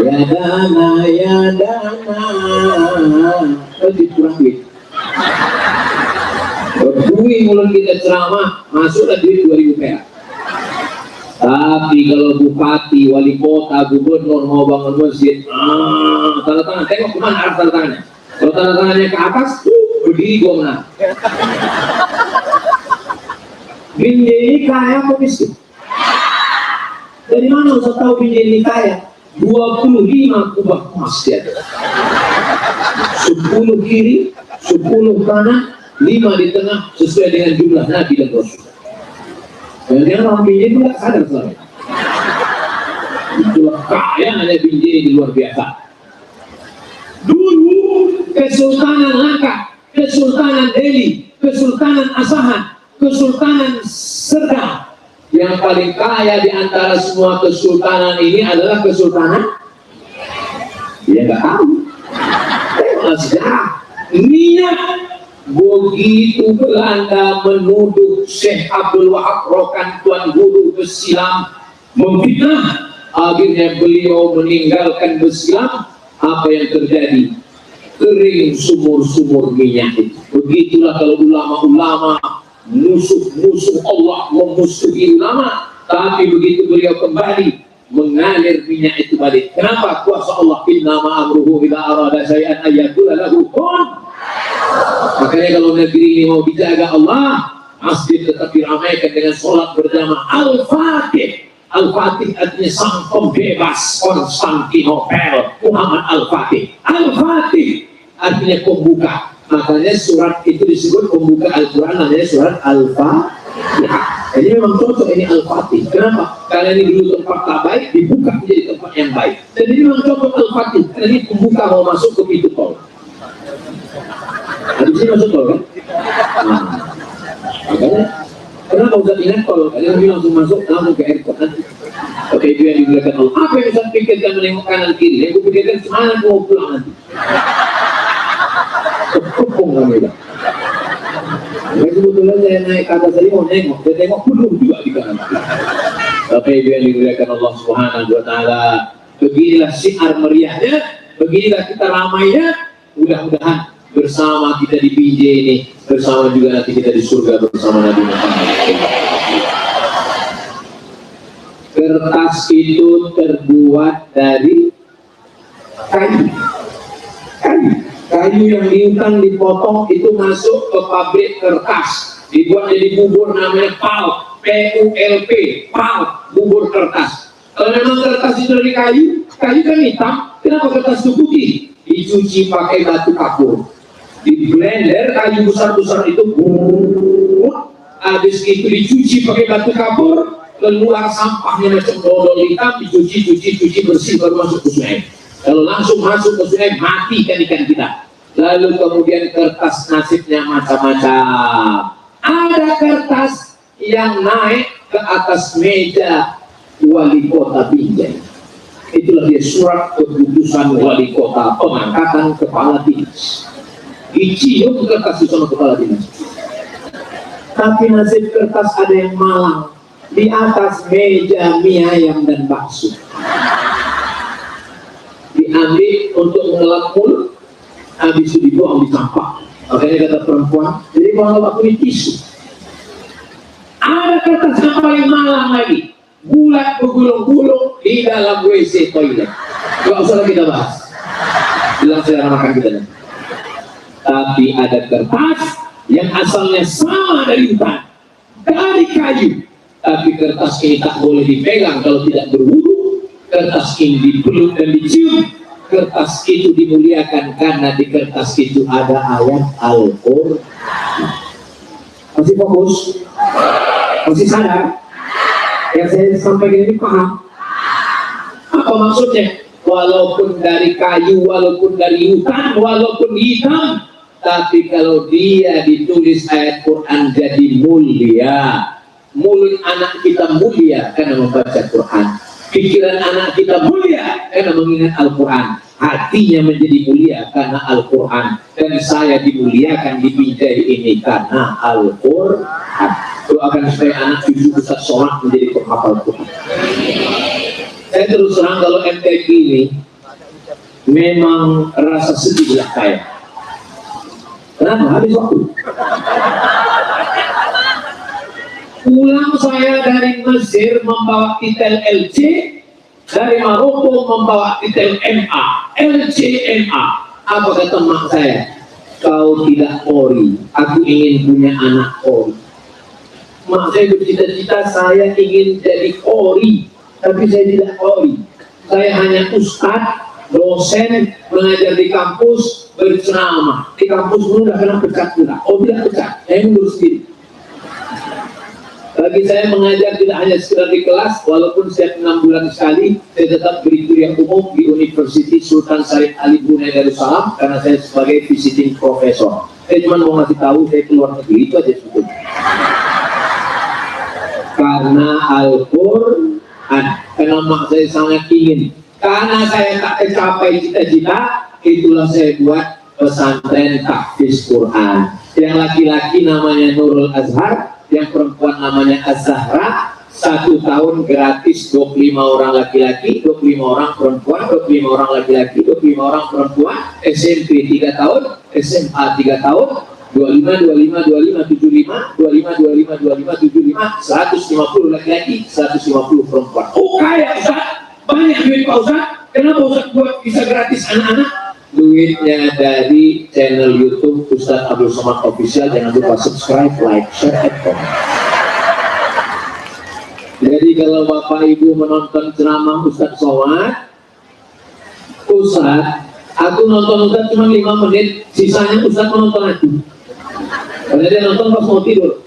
Speaker 1: ya dana ya dana, itu kurang duit. Berdui mulut kita ceramah, masuklah duit 2.000 perak. Tapi kalau bupati, wali kota, gubernur mau bangun masjid, tanda tangan, tengok kemana arah tanda tangannya. Kalau tanda tangannya ke atas, berdiri gua menang. Binjai ini kaya apa miskin? Dari mana Ustaz tahu Binjai ini kaya? 25 kubah emas dia ada. 10 kiri, 10 kanan, 5 di tengah, sesuai dengan jumlah Nabi dan Rasul. Dan yang orang Binjai itu tidak sadar selama. Itulah kayaannya Binjai di luar biasa. Dulu Kesultanan Langkat, Kesultanan Delhi, Kesultanan Asahan, Kesultanan Serdang, yang paling kaya di antara semua kesultanan ini adalah Kesultanan, ya nggak tahu. Sejarah niat begitu Belanda menuduh Syekh Abdul Wahab Rokan, tuan guru Besilam, memfitnah. Akhirnya beliau meninggalkan Besilam. Apa yang terjadi? Kering sumur-sumur minyak itu. Begitulah kalau ulama-ulama musuh-musuh Allah memusuhi ulama. Tapi begitu beliau kembali mengalir minyak itu balik. Kenapa? Kuasa Allah, innama amruhu idza arada syai'an ayyaqula lahu kun. Makanya kalau negeri ini mau dijaga Allah, masjid tetap diramaikan dengan sholat berjamaah. Al-Fatih. Al-Fatih artinya sang pembebas Konstantinopel, Muhammad Al-Fatih. Al-Fatih artinya pembuka. Makanya surat itu disebut pembuka Al-Quran, namanya surat Al-Fatihah. Jadi memang cocok ini Al-Fatih. Kenapa? Karena ini dulu tempat tak baik, dibuka menjadi tempat yang baik. Jadi memang cocok Al-Fatih. Karena ini pembuka mau masuk ke pintu tol. Habis ini masuk tol kan? Nah, makanya kenapa Ustaz ingat tol? Kalian langsung masuk, langsung ke airport nanti. Oke, itu yang dibilang Allah. Apa yang Ustaz pikirkan menengok kanan kiri? Yang aku pikirkan semana aku mau pulang nanti. Kepung kami dah. Jadi kebetulan saya naik ke atas tadi mau nengok, saya tengok penuh juga di kanan. Oke, itu yang dimuliakan Allah Subhanahu wa Ta'ala. Beginilah syiar meriahnya, beginilah kita ramainya. Mudah-mudahan bersama kita di PJ ini, bersama juga nanti kita di surga bersama Nabi Muhammad. Kertas itu terbuat dari kayu yang diutan dipotong itu masuk ke pabrik kertas, dibuat jadi bubur namanya pulp, P-U-L-P, pulp, bubur kertas. Kalau memang kertas itu dari kayu kan hitam, kenapa kertas itu putih? Dicuci pakai batu kapur, di blender kayu besar-besar itu, habis itu dicuci pakai batu kapur, keluar sampahnya macam dodol hitam, dicuci bersih baru masuk ke sungai. Kalau langsung masuk ke sungai mati ikan-ikan kita. Lalu kemudian kertas nasibnya macam-macam. Ada kertas yang naik ke atas meja wali kota Binjai. Itulah dia surat keputusan wali kota pengangkatan kepala dinas. Dicium kertas itu sama kepala dinas. Tapi nasib kertas ada yang malang. Di atas meja mie ayam dan bakso. Diambil untuk mengelap mulut, habis itu dibuang di sampah. Makanya kata perempuan, jadi kalau aku ini tisu. Ada kertas sampah yang malang lagi, bulat bergulung-gulung di dalam WC toilet. Gak usah kita bahas, bilang selera makan kita nanti. Tapi ada kertas yang asalnya sama dari hutan, dari kayu. Tapi kertas ini tak boleh dipegang kalau tidak berwudu. Kertas ini dipeluk dan dicium. Kertas itu dimuliakan karena di kertas itu ada ayat Al-Quran. Masih fokus? Masih sadar? Yang saya sampaikan ini paham? Apa maksudnya? Walaupun dari kayu, walaupun dari hutan, walaupun hitam, tapi kalau dia ditulis ayat Quran jadi mulia. Mulut anak kita mulia karena membaca Quran. Pikiran anak kita mulia karena mengingat Al-Quran. Hatinya menjadi mulia karena Al-Quran. Dan saya dimuliakan di Binjai ini karena Al-Quran. Doakan supaya anak cucu bisa sholat menjadi penghafal Quran. Saya terus terang kalau MTQ ini memang rasa sedih lah saya. Kenapa? Habis waktu. Pulang saya dari Mesir membawa titel LC, dari Maroko membawa titel MA, LCMA. Apa kata mak saya? Kau tidak Polri, aku ingin punya anak Polri. Mak saya bercita-cita saya ingin jadi Polri, tapi saya tidak Polri. Saya hanya ustadz, dosen, mengajar di kampus, berceramah. Di kampus pun tidak pernah pecat pula. Oh tidak pecat, saya mundur sendiri. Bagi saya mengajar tidak hanya sekedar di kelas, walaupun setiap 6 bulan sekali saya tetap beri kuliah umum di University Sultan Syarif Ali Brunei Darussalam karena saya sebagai visiting professor. Saya cuma mau ngasih tahu saya keluar negeri itu aja sebetulnya. Karena Al-Quran, karena mak saya sangat ingin, karena saya tak tercapai cita-cita, itulah saya buat pesantren tahfiz Quran. Yang laki-laki namanya Nurul Azhar, yang perempuan namanya Az-Zahra. 1 tahun gratis 25 orang laki-laki, 25 orang perempuan, 25 orang laki-laki, 25 orang perempuan. SMP 3 tahun, SMA 3 tahun, 25, 25, 25, 75, 25, 25, 25, 75, 150 laki-laki, 150 perempuan. Oh kaya Ustaz. Banyak duit Pak Ustadz, kenapa Ustadz buat bisa gratis anak-anak? Duitnya dari channel YouTube Ustadz Abdul Somad Official. Jangan lupa subscribe, like, share, and comment. Jadi kalau Bapak Ibu menonton ceramah Ustadz Somad, Ustadz, aku nonton Ustadz cuma 5 menit, sisanya Ustadz menonton aku. Karena dia nonton pas mau tidur.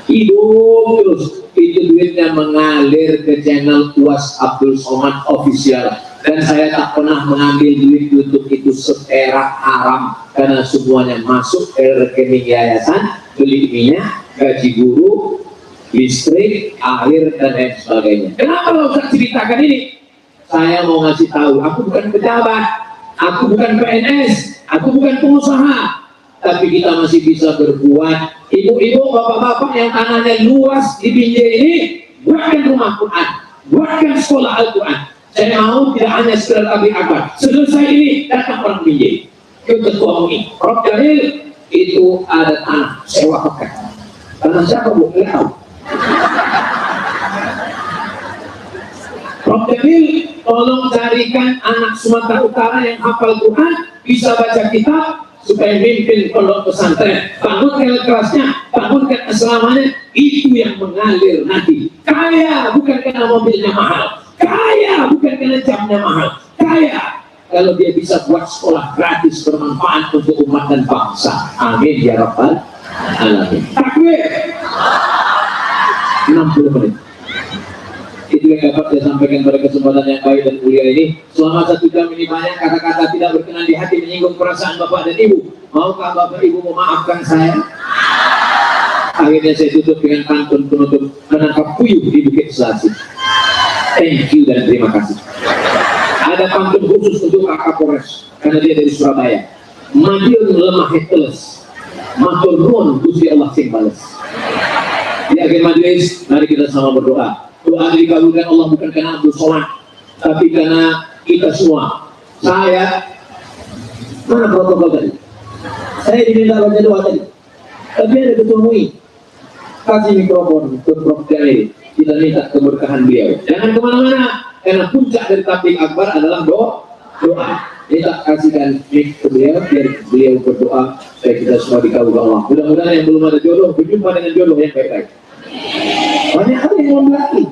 Speaker 1: Hidup terus. Itu duitnya mengalir ke channel UAS Abdul Somad Official. Dan saya tak pernah mengambil duit untuk itu seperak haram, karena semuanya masuk ke rekening yayasan, beli minyak, gaji guru, listrik, air, dan lain sebagainya. Kenapa lo usah ceritakan ini? Saya mau ngasih tahu, aku bukan pejabat, aku bukan PNS, aku bukan pengusaha, tapi kita masih bisa berbuat. Ibu-ibu, bapak-bapak yang tanahnya luas di Binjai ini, buatkan rumah Quran, buatkan sekolah Al-Quran. Saya mau tidak hanya sekedar tabligh akbar. Selesai ini datang orang Binjai. Itu ketua MUI, Prof. Jalil, itu ada tanah sewa pekat. Tanah siapa bu? Tidak tahu. Prof. Jalil, tolong carikan anak Sumatera Utara yang hafal Quran, bisa baca kitab, supaya mimpin pondok pesantren. Bangunkan kelasnya, bangunkan asramanya. Itu yang mengalir nanti. Kaya bukan karena mobilnya mahal, kaya bukan karena jamnya mahal, kaya kalau dia bisa buat sekolah gratis bermanfaat untuk umat dan bangsa. Amin ya rabbal alamin. Takbir. 60 menit. Itu yang dapat saya sampaikan pada kesempatan yang baik dan mulia ini. Selama 1 jam ini banyak kata-kata tidak berkenan di hati menyinggung perasaan Bapak dan Ibu. Maukah Bapak Ibu memaafkan saya? Akhirnya saya tutup dengan pantun penutup menangkap puyuh di Bukit Selasih. Thank you dan terima kasih. Ada pantun khusus untuk Pak Kapolres karena dia dari Surabaya. Madiun lemah heteles, matur nuwun Gusti Allah sing bales. Di akhir majelis, mari kita sama berdoa. Doa dikabulkan Allah bukan karena Abdul Somad, tapi karena kita semua. Saya, mana protokol tadi? Saya diminta baca doa tadi, tapi ada ketua MUI. Kasih mikrofon ke Prof. Jalil. Kita minta keberkahan beliau. Jangan kemana-mana, karena puncak dari tabligh akbar adalah doa. Kita kasihkan mic ke beliau, biar beliau berdoa supaya kita semua dikabulkan Allah. Mudah-mudahan yang belum ada jodoh berjumpa dengan jodoh yang baik-baik. Banyak hal yang membelaki.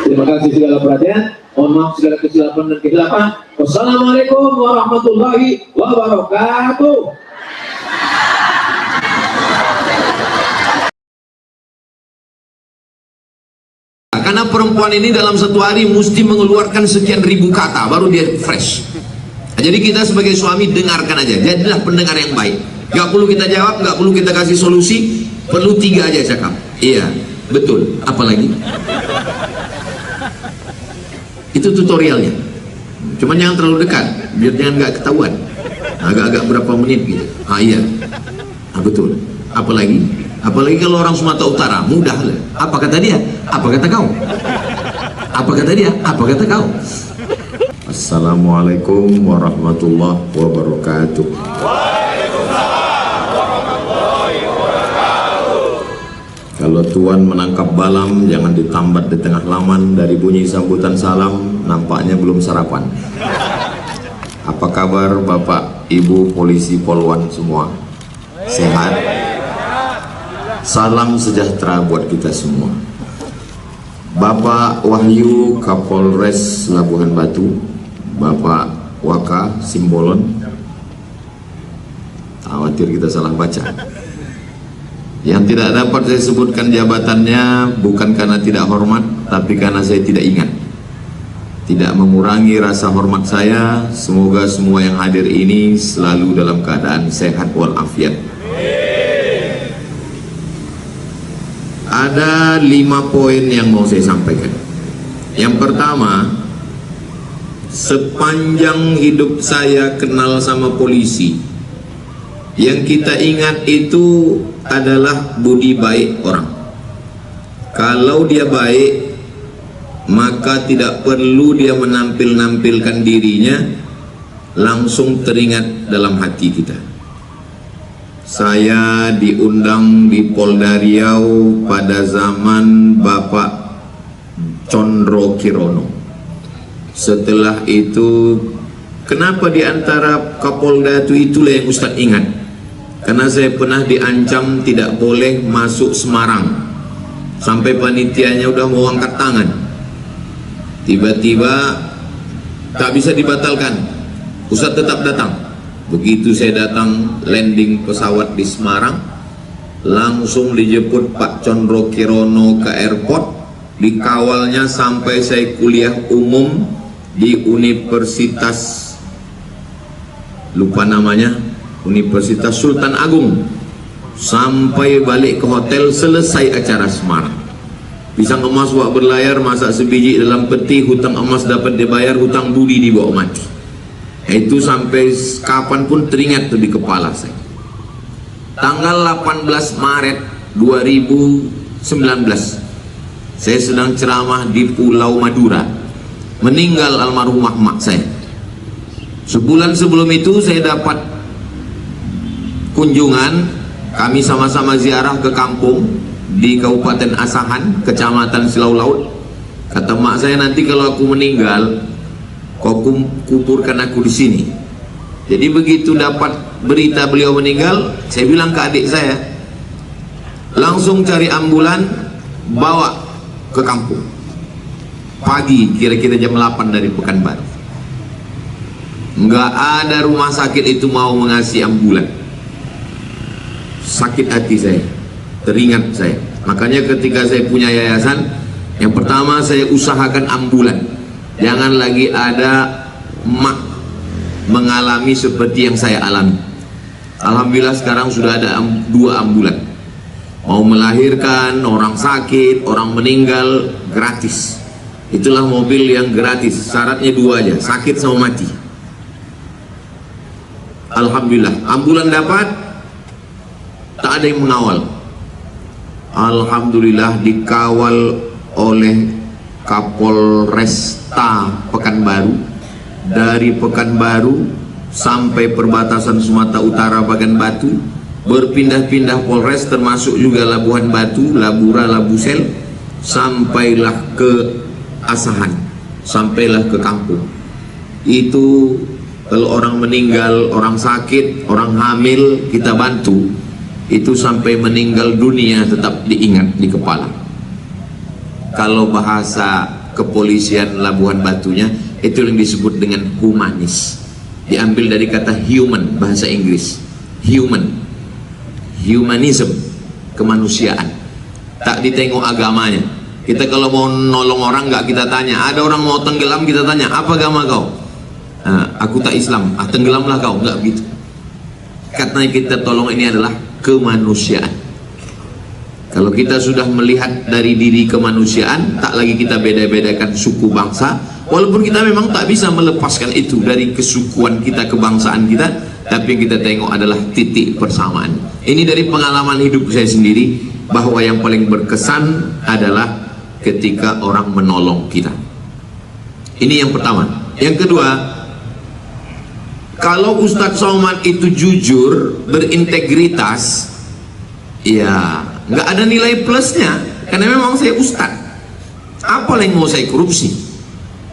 Speaker 1: Terima kasih segala perhatian. Mohon maaf segala kesilapan dan kehilapan. Wassalamualaikum warahmatullahi wabarakatuh.
Speaker 2: Karena perempuan ini dalam 1 hari mesti mengeluarkan sekian ribu kata baru dia fresh. Jadi kita sebagai suami dengarkan aja, jadilah pendengar yang baik. Gak perlu kita jawab, gak perlu kita kasih solusi, perlu 3 aja cakap. Iya, betul. Apalagi? Itu tutorialnya. Cuman jangan terlalu dekat, biar jangan gak ketahuan. Agak-agak berapa menit gitu. Iya, betul. Apalagi? Apalagi kalau orang Sumatera Utara, mudah lah. Apa kata dia? Apa kata kau? Apa kata dia? Apa kata kau? Assalamualaikum warahmatullahi wabarakatuh. Kalau Tuan menangkap balam, jangan ditambat di tengah laman. Dari bunyi sambutan salam, nampaknya belum sarapan. Apa kabar Bapak, Ibu, Polisi, Polwan semua? Sehat? Salam sejahtera buat kita semua. Bapak Wahyu Kapolres Labuhan Batu, Bapak Waka Simbolon, khawatir kita salah baca. Yang tidak dapat saya sebutkan jabatannya bukan karena tidak hormat, tapi karena saya tidak ingat. Tidak mengurangi rasa hormat saya. Semoga semua yang hadir ini selalu dalam keadaan sehat walafiat. Ada 5 poin yang mau saya sampaikan. Yang pertama, sepanjang hidup saya kenal sama polisi, yang kita ingat itu adalah budi baik orang. Kalau dia baik, maka tidak perlu dia menampilkan dirinya, langsung teringat dalam hati kita. Saya diundang di Polda Riau pada zaman Bapak Condrokirono. Setelah itu, kenapa di antara Kapolda itu itulah yang Ustadz ingat? Karena saya pernah diancam tidak boleh masuk Semarang, sampai panitianya udah mau angkat tangan. Tiba-tiba tak bisa dibatalkan, Ustadz tetap datang. Begitu saya datang, landing pesawat di Semarang, langsung dijemput Pak Condrokirono ke airport, dikawalnya sampai saya kuliah umum di Universitas, lupa namanya, Universitas Sultan Agung, sampai balik ke hotel, selesai acara Semarang. Pisang emas buat berlayar, masak sebiji dalam peti, hutang emas dapat dibayar, hutang budi dibawa mati. Itu sampai kapan pun teringat tuh di kepala saya. Tanggal 18 Maret 2019, saya sedang ceramah di Pulau Madura, meninggal almarhumah mak saya. Sebulan sebelum itu saya dapat kunjungan, kami sama-sama ziarah ke kampung di Kabupaten Asahan, Kecamatan Silau Laut. Kata mak saya, nanti kalau aku meninggal, kau kuburkan aku di sini. Jadi begitu dapat berita beliau meninggal, saya bilang ke adik saya, langsung cari ambulan, bawa ke kampung. Pagi, kira-kira jam 8 dari Pekanbaru. Nggak ada rumah sakit itu mau mengasih ambulan. Sakit hati saya, teringat saya. Makanya ketika saya punya yayasan, yang pertama saya usahakan ambulan. Jangan lagi ada mak mengalami seperti yang saya alami. Alhamdulillah sekarang sudah ada 2 ambulan. Mau melahirkan, orang sakit, orang meninggal, gratis. Itulah mobil yang gratis. Syaratnya 2 aja, sakit sama mati. Alhamdulillah, ambulan dapat, tak ada yang mengawal. Alhamdulillah dikawal oleh Kapolresta Pekanbaru. Dari Pekanbaru sampai perbatasan Sumatera Utara Bagan Batu, berpindah-pindah Polres, termasuk juga Labuhan Batu, Labura, Labusel, sampailah ke Asahan, sampailah ke kampung. Itu kalau orang meninggal, orang sakit, orang hamil, kita bantu. Itu sampai meninggal dunia tetap diingat di kepala. Kalau bahasa kepolisian Labuhan Batunya, itu yang disebut dengan humanis. Diambil dari kata human, bahasa Inggris. Human, humanism, kemanusiaan. Tak ditengok agamanya. Kita kalau mau nolong orang nggak kita tanya. Ada orang mau tenggelam, kita tanya, apa agama kau? Aku tak Islam. Tenggelamlah kau. Nggak begitu. Katanya kita tolong ini adalah kemanusiaan. Kalau kita sudah melihat dari diri kemanusiaan, tak lagi kita beda-bedakan suku bangsa. Walaupun kita memang tak bisa melepaskan itu dari kesukuan kita, kebangsaan kita, tapi yang kita tengok adalah titik persamaan. Ini dari pengalaman hidup saya sendiri, bahwa yang paling berkesan adalah ketika orang menolong kita. Ini yang pertama. Yang kedua, kalau Ustadz Somad itu jujur, berintegritas, ya nggak ada nilai plusnya, karena memang saya Ustadz. Apa yang mau saya korupsi?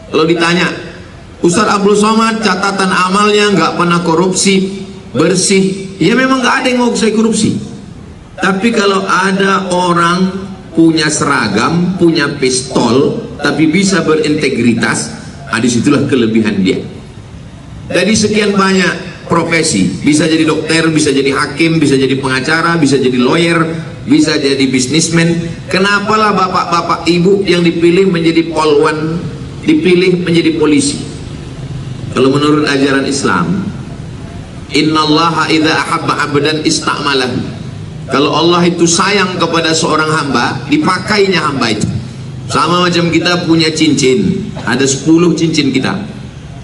Speaker 2: Kalau ditanya, Ustadz Abdul Somad catatan amalnya nggak pernah korupsi, bersih, ya memang nggak ada yang mau saya korupsi. Tapi kalau ada orang punya seragam, punya pistol, tapi bisa berintegritas, disitulah kelebihan dia. Dari sekian banyak profesi, bisa jadi dokter, bisa jadi hakim, bisa jadi pengacara, bisa jadi lawyer, bisa jadi bisnismen. Kenapalah bapak-bapak ibu yang dipilih menjadi polwan, dipilih menjadi polisi? Kalau menurut ajaran Islam, innallaha idza ahabba 'abdan ista'malahu. Kalau Allah itu sayang kepada seorang hamba, dipakainya hamba itu. Sama macam kita punya cincin, ada 10 cincin kita.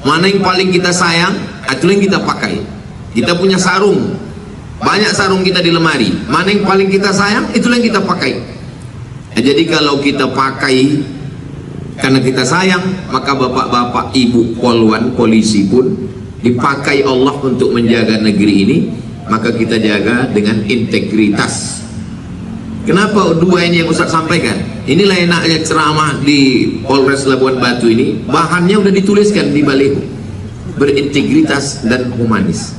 Speaker 2: Mana yang paling kita sayang, itu yang kita pakai. Kita punya sarung, banyak sarung kita di lemari. Mana yang paling kita sayang, itulah yang kita pakai. Jadi kalau kita pakai karena kita sayang, maka bapak-bapak ibu polwan, polisi pun dipakai Allah untuk menjaga negeri ini. Maka kita jaga dengan integritas. Kenapa 2 ini yang Ustaz sampaikan? Inilah enaknya ceramah di Polres Labuan Batu ini, bahannya udah dituliskan di baliho, berintegritas dan humanis.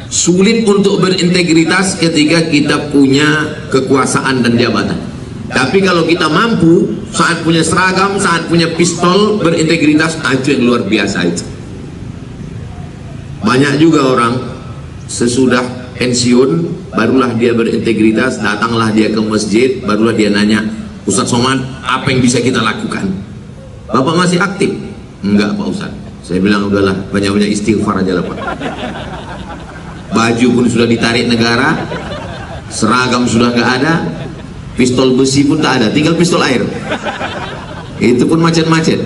Speaker 2: Sulit untuk berintegritas ketika kita punya kekuasaan dan jabatan. Tapi kalau kita mampu saat punya seragam, saat punya pistol, berintegritas, itu yang luar biasa itu. Banyak juga orang sesudah pensiun barulah dia berintegritas, datanglah dia ke masjid, barulah dia nanya, Ustadz Somad, apa yang bisa kita lakukan? Bapak masih aktif? Enggak Pak Ustadz. Saya bilang udahlah, banyak-banyak istighfar aja lah Pak. Baju pun sudah ditarik negara, seragam sudah nggak ada, pistol besi pun tak ada, tinggal pistol air. Itu pun macet-macet,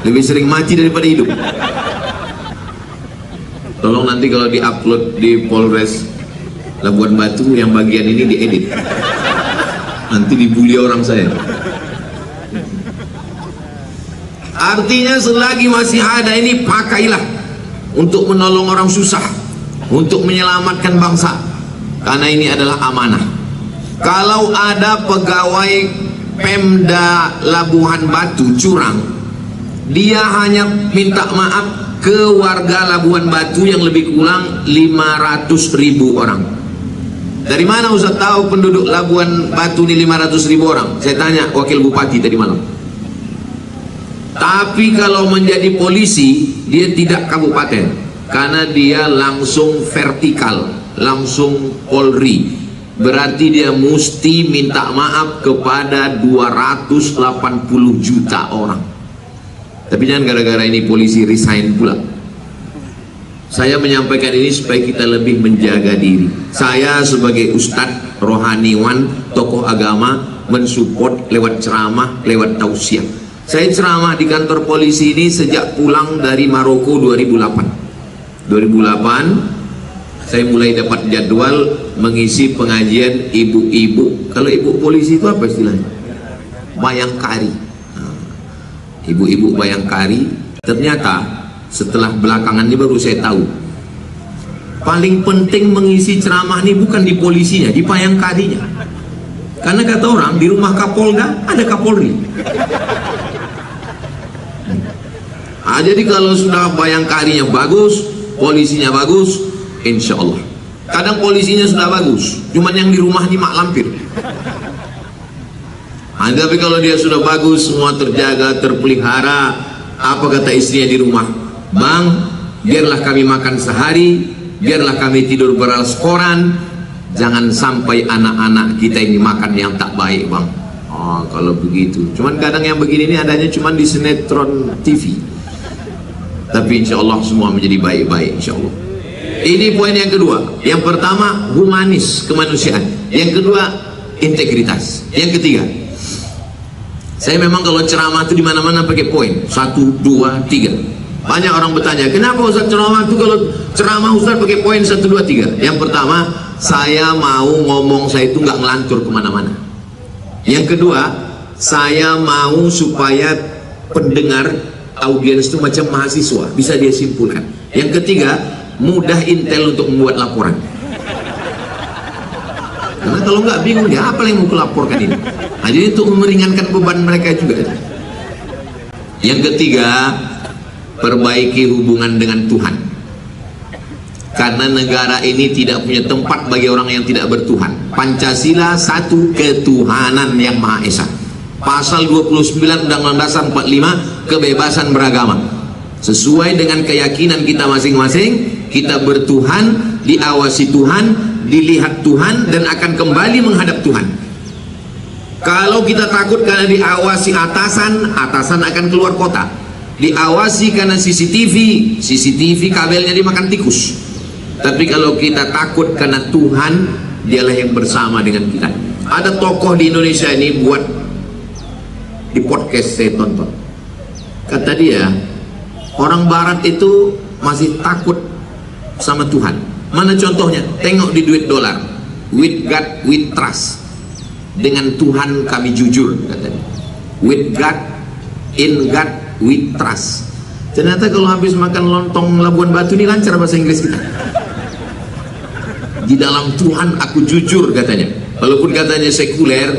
Speaker 2: lebih sering mati daripada hidup. Tolong nanti kalau di-upload di Polres Labuan Batu yang bagian ini diedit, nanti dibully orang saya. Artinya selagi masih ada ini, pakailah untuk menolong orang susah, untuk menyelamatkan bangsa, karena ini adalah amanah. Kalau ada pegawai Pemda Labuan Batu curang, dia hanya minta maaf ke warga Labuan Batu yang lebih kurang 500.000 orang. Dari mana Ustaz tahu penduduk Labuan Batu ini 500.000 orang? Saya tanya wakil bupati tadi malam. Tapi kalau menjadi polisi, dia tidak kabupaten, karena dia langsung vertikal, langsung Polri. Berarti dia mesti minta maaf kepada 280 juta orang. Tapi jangan gara-gara ini polisi resign pula. Saya menyampaikan ini supaya kita lebih menjaga diri. Saya sebagai ustadz rohaniwan, tokoh agama, mensupport lewat ceramah, lewat tausiah. Saya ceramah di kantor polisi ini sejak pulang dari Maroko 2008. 2008 saya mulai dapat jadwal mengisi pengajian ibu-ibu. Kalau ibu polisi itu apa istilahnya? Bayangkari. Ibu-ibu bayangkari. Ternyata setelah belakangan ini baru saya tahu, paling penting mengisi ceramah ini bukan di polisinya, di bayangkarinya. Karena kata orang, di rumah Kapolda ada Kapolri. Jadi kalau sudah bayangkarinya bagus, polisinya bagus, insya Allah. Kadang polisinya sudah bagus, cuman yang di rumah ini mak lampir. Tapi kalau dia sudah bagus, semua terjaga, terpelihara, apa kata istrinya di rumah? Bang, biarlah kami makan sehari, biarlah kami tidur beralas koran, jangan sampai anak-anak kita ini makan yang tak baik bang. Oh, kalau begitu. Cuman kadang yang begini ini adanya cuman di sinetron TV. Tapi insya Allah semua menjadi baik-baik insya Allah. Ini poin yang kedua. Yang pertama humanis, kemanusiaan. Yang kedua integritas. Yang ketiga, saya memang kalau ceramah itu di mana-mana pakai poin 1, 2, 3. Banyak orang bertanya, kenapa Ustaz ceramah itu kalau ceramah Ustaz pakai poin 1, 2, 3? Yang pertama, saya mau ngomong saya itu nggak ngelantur kemana-mana. Yang kedua, saya mau supaya pendengar audiens itu macam mahasiswa, bisa dia simpulkan. Yang ketiga, mudah intel untuk membuat laporan. Karena kalau nggak bingung dia apa yang mau kelaporkan ini. Nah, jadi untuk meringankan beban mereka juga. Yang ketiga, perbaiki hubungan dengan Tuhan. Karena negara ini tidak punya tempat bagi orang yang tidak bertuhan. Pancasila satu ketuhanan yang Maha Esa. Pasal 29 Undang-Undang Dasar 45 kebebasan beragama. Sesuai dengan keyakinan kita masing-masing, kita bertuhan, diawasi Tuhan, dilihat Tuhan, dan akan kembali menghadap Tuhan. Kalau kita takut karena diawasi atasan, atasan akan keluar kota. Diawasi karena CCTV kabelnya dimakan tikus. Tapi kalau kita takut karena Tuhan, dialah yang bersama dengan kita. Ada tokoh di Indonesia ini buat di podcast saya tonton. Kata dia, orang barat itu masih takut sama Tuhan. Mana contohnya? Tengok di duit dolar. With God, with trust. Dengan Tuhan kami jujur, katanya. With God, in God, with trust. Ternyata kalau habis makan lontong Labuan Batu ini lancar bahasa Inggris kita. Di dalam Tuhan aku jujur, katanya. walaupun katanya sekuler,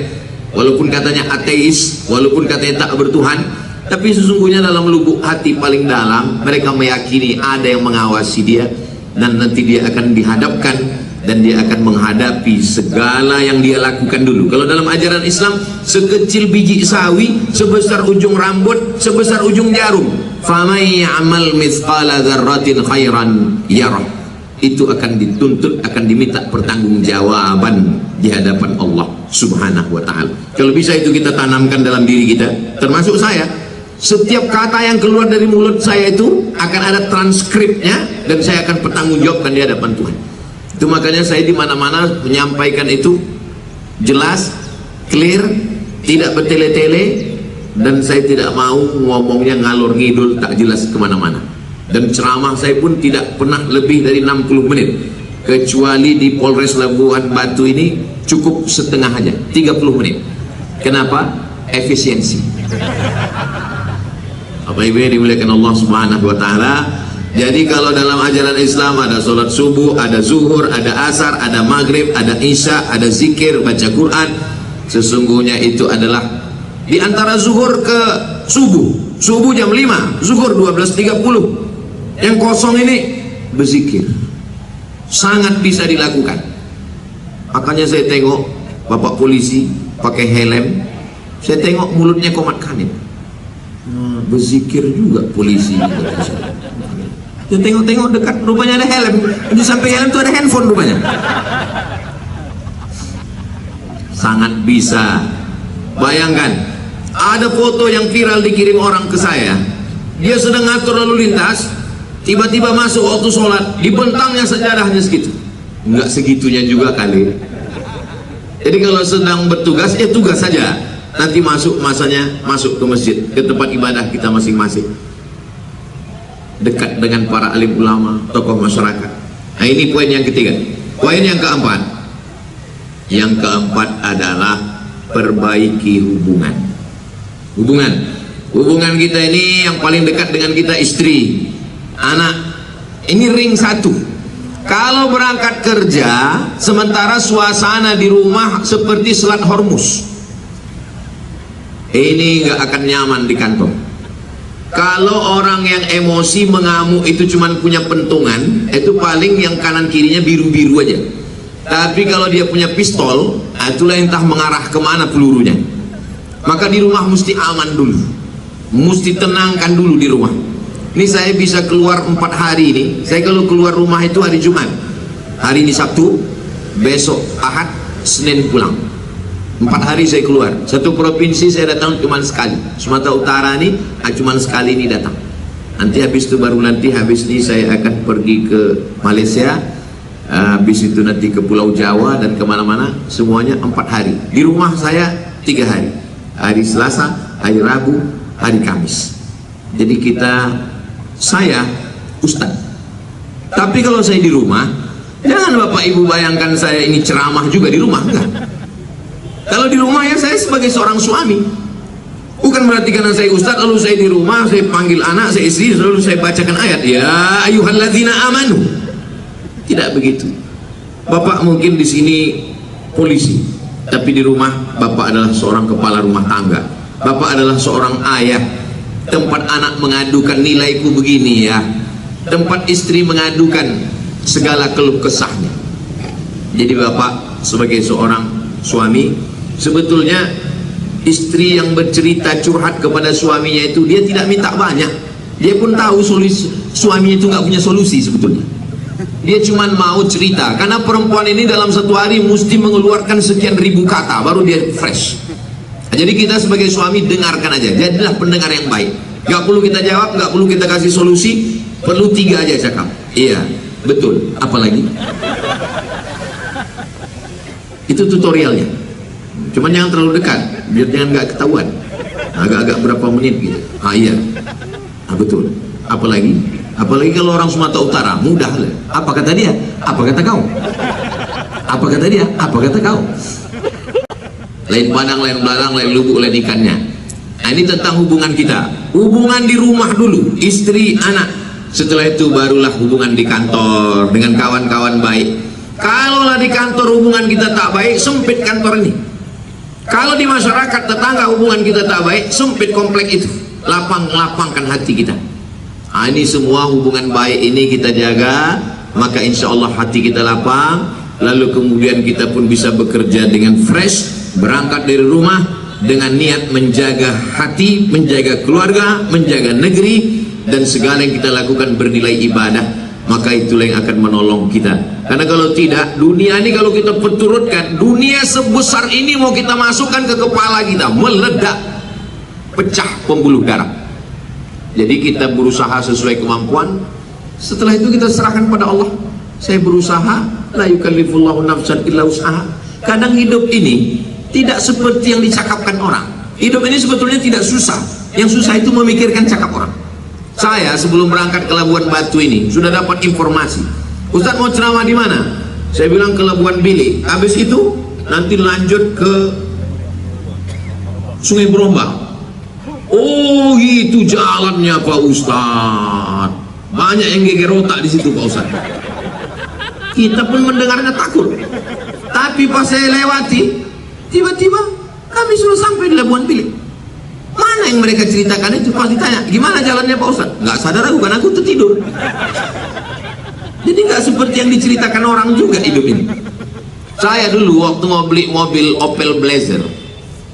Speaker 2: walaupun katanya ateis, walaupun katanya tak bertuhan, tapi sesungguhnya dalam lubuk hati paling dalam mereka meyakini ada yang mengawasi dia, dan nanti dia akan dihadapkan dan dia akan menghadapi segala yang dia lakukan dulu. Kalau dalam ajaran Islam, sekecil biji sawi, sebesar ujung rambut, sebesar ujung jarum, famay ya'mal mithqala dzarratin khairan yarah, itu akan dituntut, akan diminta pertanggungjawaban di hadapan Allah Subhanahu wa ta'ala. Kalau bisa itu kita tanamkan dalam diri kita, termasuk saya. Setiap kata yang keluar dari mulut saya itu akan ada transkripnya, dan saya akan bertanggungjawabkan di hadapan Tuhan. Itu makanya saya di mana-mana menyampaikan itu jelas, clear, tidak bertele-tele, dan saya tidak mau ngomongnya ngalor ngidul tak jelas kemana-mana. Dan ceramah saya pun tidak pernah lebih dari 60 menit, kecuali di Polres Labuan Batu ini cukup setengah aja, 30 menit. Kenapa? Efisiensi. Apa ibu yang dimuliakan Allah Subhanahu wa ta'ala. Jadi kalau dalam ajaran Islam ada sholat subuh, ada zuhur, ada asar, ada maghrib, ada isya, ada zikir, baca Quran, sesungguhnya itu adalah di antara zuhur ke subuh, subuh jam 5, zuhur 12.30, yang kosong ini berzikir, sangat bisa dilakukan. Makanya saya tengok bapak polisi pakai helm, saya tengok mulutnya komat kanit, berzikir juga polisi juga. Dia tengok-tengok dekat, rupanya ada helm. Di samping helm itu ada handphone rupanya. Sangat bisa. Bayangkan, ada foto yang viral dikirim orang ke saya. Dia sedang ngatur lalu lintas, tiba-tiba masuk waktu sholat, dibentangnya sejadahnya segitu. Enggak segitunya juga kali. Jadi kalau sedang bertugas, ya tugas saja. Nanti masanya masuk ke masjid, ke tempat ibadah kita masing-masing, dekat dengan para alim ulama, tokoh masyarakat. Nah, ini poin yang ketiga. Poin yang keempat, yang keempat adalah perbaiki hubungan kita ini. Yang paling dekat dengan kita istri, anak, ini ring satu. Kalau berangkat kerja sementara suasana di rumah seperti Selat Hormuz, ini nggak akan nyaman di kantor. Kalau orang yang emosi mengamuk itu cuman punya pentungan, itu paling yang kanan kirinya biru-biru aja. Tapi kalau dia punya pistol, itulah entah mengarah kemana pelurunya. Maka di rumah mesti aman dulu, mesti tenangkan dulu di rumah. Ini saya bisa keluar 4 hari ini. Saya kalau keluar rumah itu hari Jumat, hari ini Sabtu, besok Ahad, Senin pulang. 4 hari saya keluar. Satu provinsi saya datang cuma sekali. Sumatera Utara ini cuma sekali ini datang. Nanti habis itu baru habis ini saya akan pergi ke Malaysia, habis itu nanti ke Pulau Jawa dan kemana-mana. Semuanya 4 hari. Di rumah saya 3 hari. Hari Selasa, hari Rabu, hari Kamis. Jadi saya Ustadz. Tapi kalau saya di rumah, jangan Bapak Ibu bayangkan saya ini ceramah juga di rumah, enggak. Kalau di rumah ya saya sebagai seorang suami. Bukan berarti karena saya ustaz lalu saya di rumah saya panggil anak, saya istri, lalu saya bacakan ayat ya ayyuhalladzina amanu. Tidak begitu. Bapak mungkin di sini polisi, tapi di rumah Bapak adalah seorang kepala rumah tangga. Bapak adalah seorang ayah. Tempat anak mengadukan nilaiku begini ya. Tempat istri mengadukan segala keluh kesahnya. Jadi Bapak sebagai seorang suami, sebetulnya istri yang bercerita curhat kepada suaminya itu dia tidak minta banyak. Dia pun tahu suaminya itu nggak punya solusi sebetulnya. Dia cuma mau cerita, karena perempuan ini dalam satu hari mesti mengeluarkan sekian ribu kata baru dia fresh. Jadi kita sebagai suami dengarkan aja, jadilah pendengar yang baik. Nggak perlu kita jawab, nggak perlu kita kasih solusi, perlu 3 aja cakap. Iya, betul. Apalagi? Itu tutorialnya. Cuman jangan terlalu dekat, biar jangan nggak ketahuan. Agak-agak berapa menit gitu. Iya, betul. Apalagi kalau orang Sumatera Utara, mudah lah. Apa kata dia? Apa kata kau? Apa kata dia? Apa kata kau? Lain padang, lain belarang, lain lubuk, lain ikannya. Nah, ini tentang hubungan kita. Hubungan di rumah dulu, istri, anak. Setelah itu barulah hubungan di kantor dengan kawan-kawan baik. Kalaulah di kantor hubungan kita tak baik, sempit kantor ini. Kalau di masyarakat tetangga hubungan kita tak baik, sempit komplek itu. Lapangkan hati kita. Nah, ini semua hubungan baik ini kita jaga, maka insya Allah hati kita lapang. Lalu kemudian kita pun bisa bekerja dengan fresh, berangkat dari rumah dengan niat menjaga hati, menjaga keluarga, menjaga negeri, dan segala yang kita lakukan bernilai ibadah. Maka itulah yang akan menolong kita. Karena kalau tidak, dunia ini kalau kita perturutkan, dunia sebesar ini mau kita masukkan ke kepala kita, meledak, pecah pembuluh darah. Jadi kita berusaha sesuai kemampuan. Setelah itu kita serahkan pada Allah. Saya berusaha, la yukallifullahu nafsan illa usaha. Kadang hidup ini tidak seperti yang dicakapkan orang. Hidup ini sebetulnya tidak susah. Yang susah itu memikirkan cakap orang. Saya sebelum berangkat ke Labuan Batu ini sudah dapat informasi, Ustadz mau ceramah di mana? Saya bilang ke Labuan Bilik. Habis itu nanti lanjut ke Sungai Berombak. Oh, itu jalannya Pak Ustadz. Banyak yang geger otak di situ Pak Ustadz. Kita pun mendengarnya takut. Tapi pas saya lewati, tiba-tiba kami sudah sampai di Labuan Bilik. Mana yang mereka ceritakan itu? Pas ditanya, gimana jalannya Pak Ustadz? Nggak sadar aku, kan aku tertidur. Jadi nggak seperti yang diceritakan orang juga hidup ini. Saya dulu waktu mau beli mobil Opel Blazer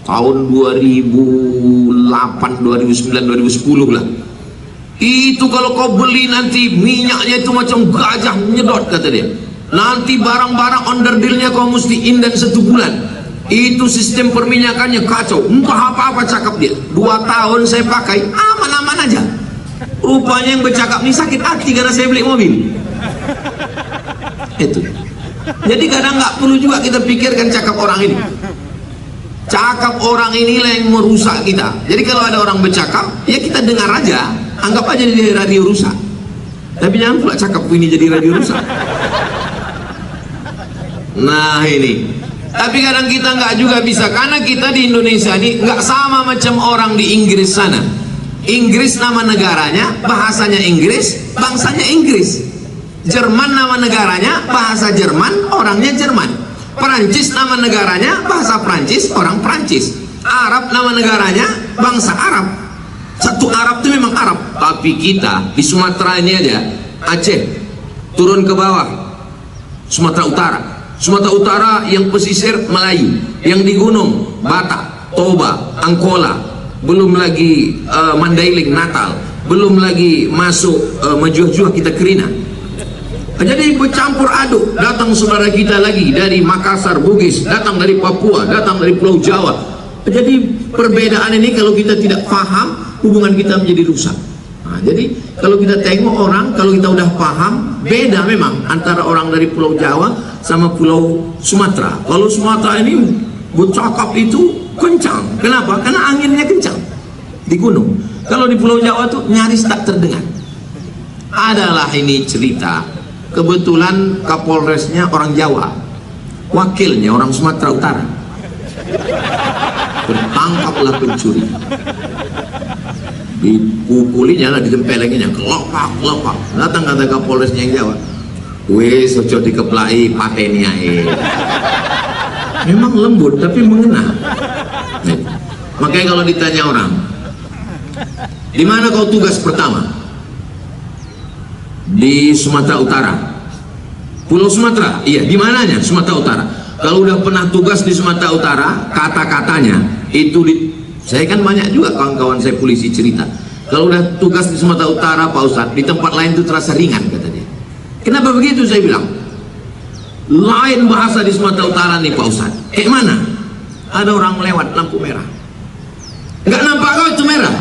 Speaker 2: tahun 2008, 2009, 2010 lah. Itu kalau kau beli nanti minyaknya itu macam gajah nyedot kata dia. Nanti barang-barang onderdilnya kau mesti inden 1 bulan. Itu sistem perminyakannya kacau, entah apa-apa cakap dia. 2 tahun saya pakai, aman-aman aja. Rupanya yang bercakap ini sakit hati karena saya beli mobil. Itu. Jadi kadang nggak perlu juga kita pikirkan cakap orang ini. Cakap orang inilah yang merusak kita. Jadi kalau ada orang bercakap, ya kita dengar aja. Anggap aja jadi radio rusak. Tapi jangan pula cakap ini jadi radio rusak. Nah ini. Tapi kadang kita nggak juga bisa, karena kita di Indonesia ini nggak sama macam orang di Inggris sana. Inggris nama negaranya, bahasanya Inggris, bangsanya Inggris. Jerman nama negaranya, bahasa Jerman, orangnya Jerman. Perancis nama negaranya, bahasa Perancis, orang Perancis. Arab nama negaranya, bangsa Arab. Satu Arab itu memang Arab. Tapi kita di Sumatera ini aja, Aceh, turun ke bawah, Sumatera Utara. Sumatera Utara yang pesisir Melayu, yang di gunung Batak, Toba, Angkola, belum lagi Mandailing, Natal, belum lagi masuk Majuah kita Kerina. Jadi bercampur aduk. Datang saudara kita lagi dari Makassar, Bugis, datang dari Papua, datang dari Pulau Jawa. Jadi perbedaan ini kalau kita tidak paham, hubungan kita menjadi rusak. Nah, jadi kalau kita tengok orang, kalau kita udah paham, beda memang antara orang dari Pulau Jawa sama Pulau Sumatera. Kalau Sumatera ini bercakap itu kencang. Kenapa? Karena anginnya kencang di gunung. Kalau di Pulau Jawa tuh nyaris tak terdengar. Adalah ini cerita. Kebetulan Kapolresnya orang Jawa, wakilnya orang Sumatera Utara. Tertangkaplah pencuri. Dipukulinya lah, ditempelenginya, kelopak. Datang kata Kapolresnya yang Jawa, wes ojo dikeplai pateni ae. Memang lembut tapi mengena. Makanya kalau ditanya orang, di mana kau tugas pertama? Di Sumatera Utara. Pulau Sumatera? Iya. Di mananya? Sumatera Utara. Kalau udah pernah tugas di Sumatera Utara, kata-katanya itu saya kan banyak juga kawan-kawan saya polisi cerita. Kalau udah tugas di Sumatera Utara Pak Ustadz, di tempat lain itu terasa ringan kata dia. Kenapa begitu? Saya bilang, lain bahasa di Sumatera Utara nih Pak Ustadz. Mana? Ada orang lewat lampu merah. Nggak nampak kau itu merah?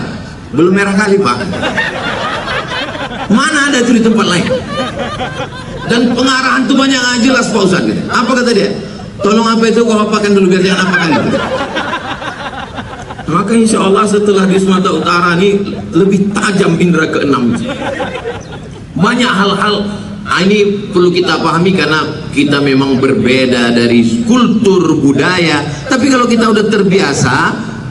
Speaker 2: Belum merah kali Pak. Mana ada itu di tempat lain? Dan pengarahan itu banyak nggak jelas Pak Ustadz gitu. Apa kata dia? Tolong apa itu kau apakan dulu biar jangan apakan gitu. Maka insya Allah setelah di Sumatera Utara ini lebih tajam indera keenam. Banyak hal-hal ini perlu kita pahami karena kita memang berbeda dari kultur budaya. Tapi kalau kita udah terbiasa,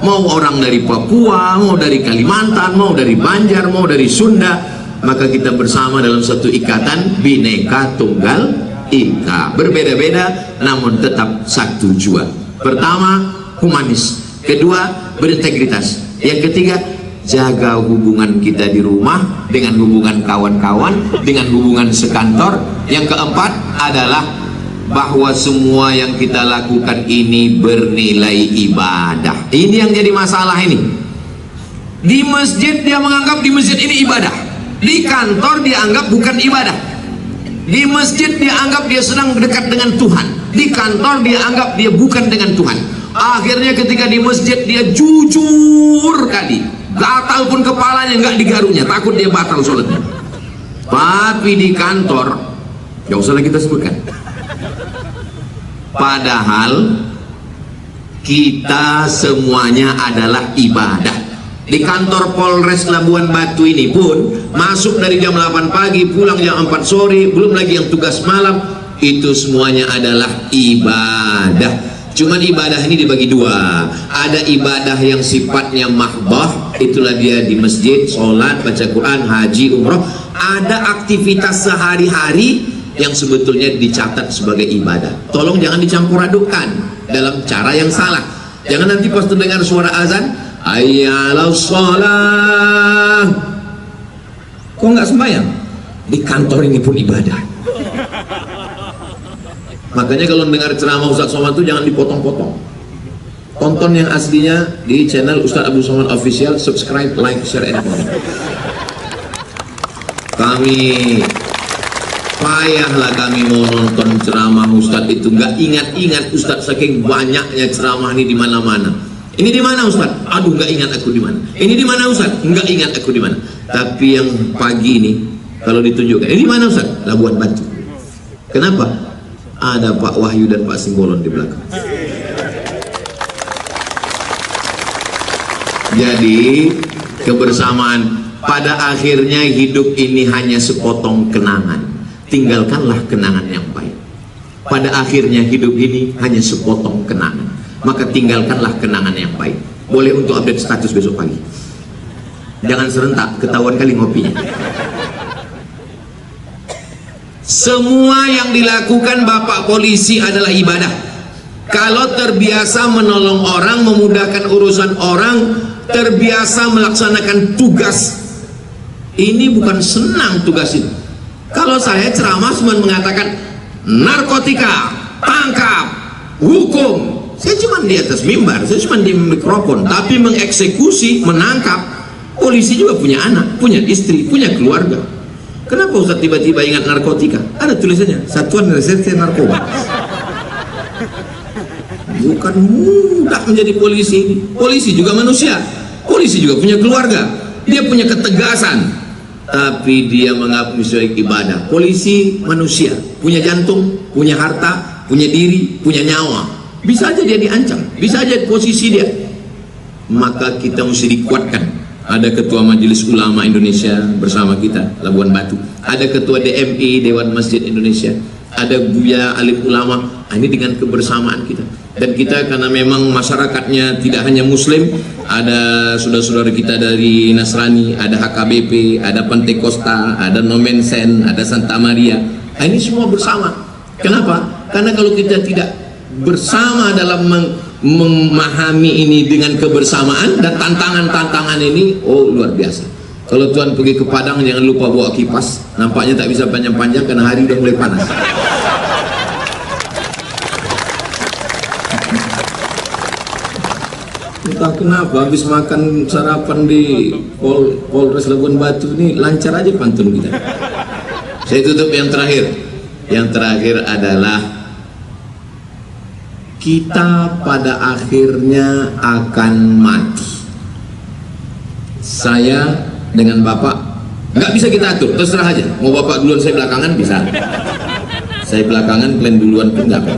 Speaker 2: mau orang dari Papua, mau dari Kalimantan, mau dari Banjar, mau dari Sunda, maka kita bersama dalam satu ikatan Bhinneka Tunggal Ika. Berbeda-beda namun tetap satu jua. Pertama, humanis. Kedua, berintegritas. Yang ketiga, jaga hubungan kita di rumah dengan hubungan kawan-kawan, dengan hubungan sekantor. Yang keempat adalah bahwa semua yang kita lakukan ini bernilai ibadah. Ini yang jadi masalah ini. Di masjid dia menganggap di masjid ini ibadah. Di kantor dia anggap bukan ibadah. Di masjid dia anggap dia sedang dekat dengan Tuhan. Di kantor dia anggap dia bukan dengan Tuhan. Akhirnya ketika di masjid dia jujur kali, gatal pun kepalanya nggak digaruhnya, takut dia batal sholatnya. Tapi di kantor, gak usah lagi kita sebutkan. Padahal kita semuanya adalah ibadah. Di kantor Polres Labuan Batu ini pun masuk dari jam 8 pagi, pulang jam 4 sore, belum lagi yang tugas malam, itu semuanya adalah ibadah. Cuman ibadah ini dibagi dua. Ada ibadah yang sifatnya mahdoh, itulah dia di masjid, sholat, baca Quran, haji, umroh. Ada aktivitas sehari-hari yang sebetulnya dicatat sebagai ibadah. Tolong jangan dicampur adukkan dalam cara yang salah. Jangan nanti pas terdengar suara azan, hayya 'alas shalah, kok nggak sembahyang? Di kantor ini pun ibadah. Makanya kalau dengar ceramah Ustaz Somad itu jangan dipotong-potong. Tonton yang aslinya di channel Ustaz Abdul Somad Official, subscribe, like, share, and comment. Payahlah kami mau nonton ceramah Ustaz itu, nggak ingat-ingat Ustaz saking banyaknya ceramah ini di mana-mana. Ini di mana Ustaz? Aduh, nggak ingat aku di mana. Ini di mana Ustaz? Nggak ingat aku di mana. Tapi yang pagi ini kalau ditunjukkan, ini di mana Ustaz? Labuan Batu. Kenapa? Ada Pak Wahyu dan Pak Simbolon di belakang. Jadi kebersamaan, pada akhirnya hidup ini hanya sepotong kenangan. Tinggalkanlah kenangan yang baik. Pada akhirnya hidup ini hanya sepotong kenangan, maka tinggalkanlah kenangan yang baik. Boleh untuk update status besok pagi. Jangan serentak, ketahuan kali ngopinya. Semua yang dilakukan Bapak polisi adalah ibadah. Kalau terbiasa menolong orang, memudahkan urusan orang, terbiasa melaksanakan tugas, ini bukan senang tugas ini. Kalau saya ceramah cuma mengatakan narkotika, tangkap, hukum, saya cuma di atas mimbar, saya cuma di mikrofon. Tapi mengeksekusi, menangkap, polisi juga punya anak, punya istri, punya keluarga. Kenapa Ustaz tiba-tiba ingat narkotika? Ada tulisannya, Satuan Reserse Narkoba. Bukan mudah menjadi polisi. Polisi juga manusia, polisi juga punya keluarga, dia punya ketegasan, tapi dia mengakui sebagai ibadah. Polisi manusia, punya jantung, punya harta, punya diri, punya nyawa. Bisa aja dia diancam, bisa aja posisi dia. Maka kita mesti dikuatkan. Ada Ketua Majelis Ulama Indonesia bersama kita, Labuan Batu. Ada Ketua DMI, Dewan Masjid Indonesia. Ada Buya Alim Ulama. Ini dengan kebersamaan kita. Dan kita karena memang masyarakatnya tidak hanya Muslim, ada saudara-saudara kita dari Nasrani, ada HKBP, ada Pentekosta, ada Nomensen, ada Santa Maria. Ini semua bersama. Kenapa? Karena kalau kita tidak bersama dalam memahami ini dengan kebersamaan dan tantangan-tantangan ini, oh luar biasa. Kalau Tuhan pergi ke Padang jangan lupa bawa kipas, nampaknya tak bisa panjang-panjang karena hari udah mulai panas. Entah kenapa habis makan sarapan di Polres Labuan Batu ini lancar aja pantun kita. Saya tutup yang terakhir. Yang terakhir adalah kita pada akhirnya akan mati. Saya dengan Bapak nggak bisa kita atur, terserah aja. Mau Bapak duluan, saya belakangan bisa. Saya belakangan, kalian duluan pun nggak apa.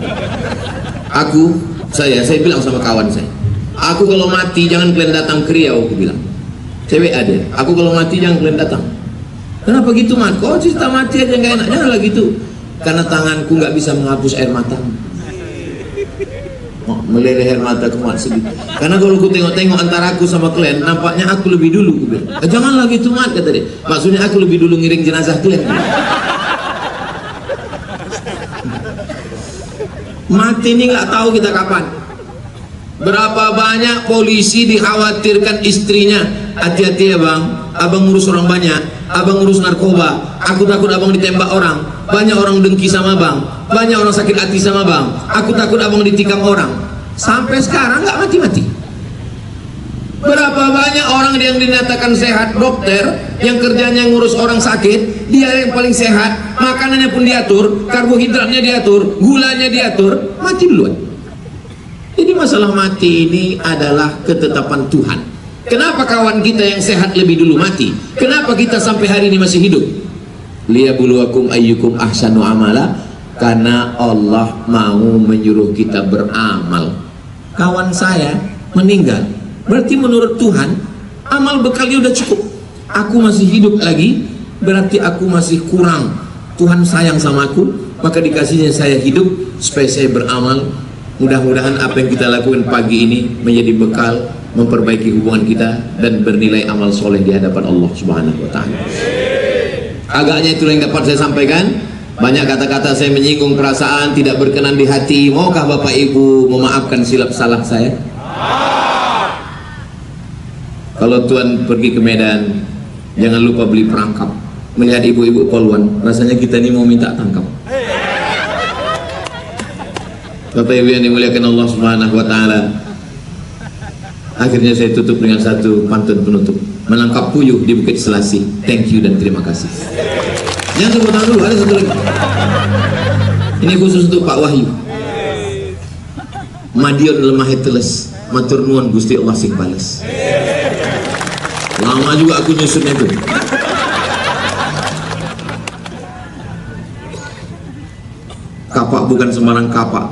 Speaker 2: Saya bilang sama kawan saya, aku kalau mati jangan kalian datang ke Riau, aku bilang. Cewek ada, aku kalau mati jangan kalian datang. Kenapa gitu Mat? Kok cerita mati aja nggak enak? Janganlah gitu. Karena tanganku nggak bisa menghapus air matamu. Meleleh air mata kumat sedih. Karena kalau aku tengok-tengok antara aku sama kalian, nampaknya aku lebih dulu. Janganlah gitu Mat, kata dia. Maksudnya aku lebih dulu ngiring jenazah kalian. Mati ini nggak tahu kita kapan. Berapa banyak polisi dikhawatirkan istrinya, hati-hati ya bang, abang ngurus orang banyak, abang ngurus narkoba, aku takut abang ditembak orang, banyak orang dengki sama bang, banyak orang sakit hati sama bang, aku takut abang ditikam orang. Sampai sekarang nggak mati-mati. Berapa banyak orang yang dinyatakan sehat, dokter yang kerjanya ngurus orang sakit, dia yang paling sehat, makanannya pun diatur, karbohidratnya diatur, gulanya diatur, mati duluan. Jadi masalah mati ini adalah ketetapan Tuhan. Kenapa kawan kita yang sehat lebih dulu mati? Kenapa kita sampai hari ini masih hidup? Liyabluwakum ayyukum ahsanu amala, karena Allah mau menyuruh kita beramal. Kawan saya meninggal, berarti menurut Tuhan amal bekalnya udah cukup. Aku masih hidup lagi, berarti aku masih kurang. Tuhan sayang sama aku, maka dikasihnya saya hidup supaya saya beramal. Mudah-mudahan apa yang kita lakukan pagi ini menjadi bekal memperbaiki hubungan kita dan bernilai amal soleh di hadapan Allah Subhanahu wa Ta'ala. Agaknya itulah yang dapat saya sampaikan. Banyak kata-kata saya menyinggung perasaan, tidak berkenan di hati. Maukah Bapak Ibu memaafkan silap salah saya? Kalau Tuhan pergi ke Medan, jangan lupa beli perangkap. Melihat ibu-ibu poluan, rasanya kita ini mau minta tangkap. Bapak Ibu yang dimuliakan Allah Subhanahu wa Ta'ala, akhirnya saya tutup dengan satu pantun penutup. Menangkap puyuh di Bukit Selasih. Thank you dan terima kasih. Jangan tepuk tangan dulu, ada satu lagi. Ini khusus untuk Pak Wahyu. Madiun lemah teles, matur nuwun Gusti Allah sing bales. Lama juga aku nyusunnya itu. Kapak bukan sembarang kapak.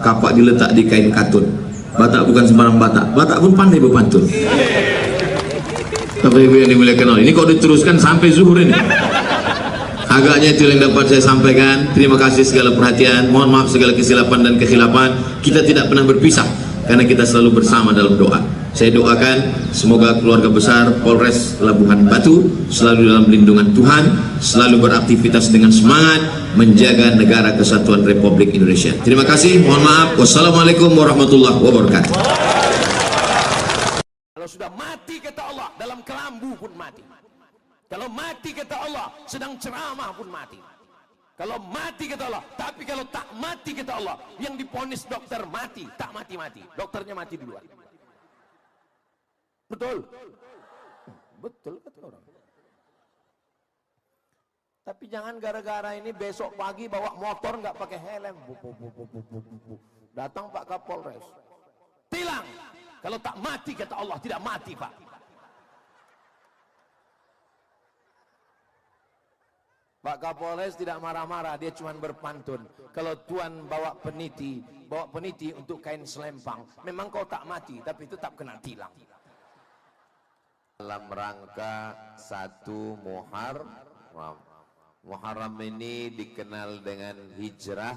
Speaker 2: Kapak diletak di kain katun. Batak bukan sembarang batak. Batak pun pandai berpantun. Bapak Ibu yang dimuliakan Allah, ini kok diteruskan sampai zuhur ini. Agaknya itu yang dapat saya sampaikan. Terima kasih segala perhatian. Mohon maaf segala kesilapan dan kekhilapan. Kita tidak pernah berpisah karena kita selalu bersama dalam doa. Saya doakan semoga keluarga besar Polres Labuhan Batu selalu dalam lindungan Tuhan, selalu beraktivitas dengan semangat menjaga negara kesatuan Republik Indonesia. Terima kasih, mohon maaf. Wassalamualaikum warahmatullahi wabarakatuh.
Speaker 3: Kalau sudah mati kata Allah, dalam kelambu pun mati. Kalau mati kata Allah, sedang ceramah pun mati. Kalau mati kata Allah, tapi kalau tak mati kata Allah, yang diponis dokter mati, tak mati-mati, dokternya mati duluan. Betul? Betul kata orang. Tapi jangan gara-gara ini besok pagi bawa motor nggak pakai helm. Datang Pak Kapolres, tilang. Kalau tak mati kata Allah, tidak mati Pak. Pak Kapolres tidak marah-marah, dia cuma berpantun. Kalau Tuan bawa peniti untuk kain selempang, memang kau tak mati, tapi tetap kena tilang. Dalam rangka 1 Muharram. Muharram ini dikenal dengan hijrah.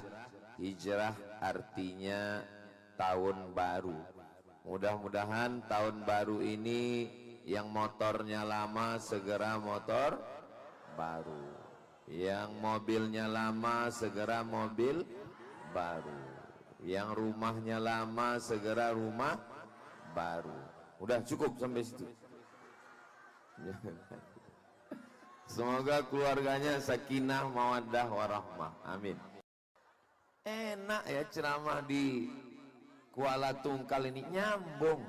Speaker 3: Hijrah artinya tahun baru. Mudah-mudahan tahun baru ini yang motornya lama segera motor baru. Yang mobilnya lama segera mobil baru. Yang rumahnya lama segera rumah baru. Udah cukup sampai situ. Semoga keluarganya sakinah mawaddah warahmah. Amin. Enak ya ceramah di Kuala Tungkal ini, nyambung.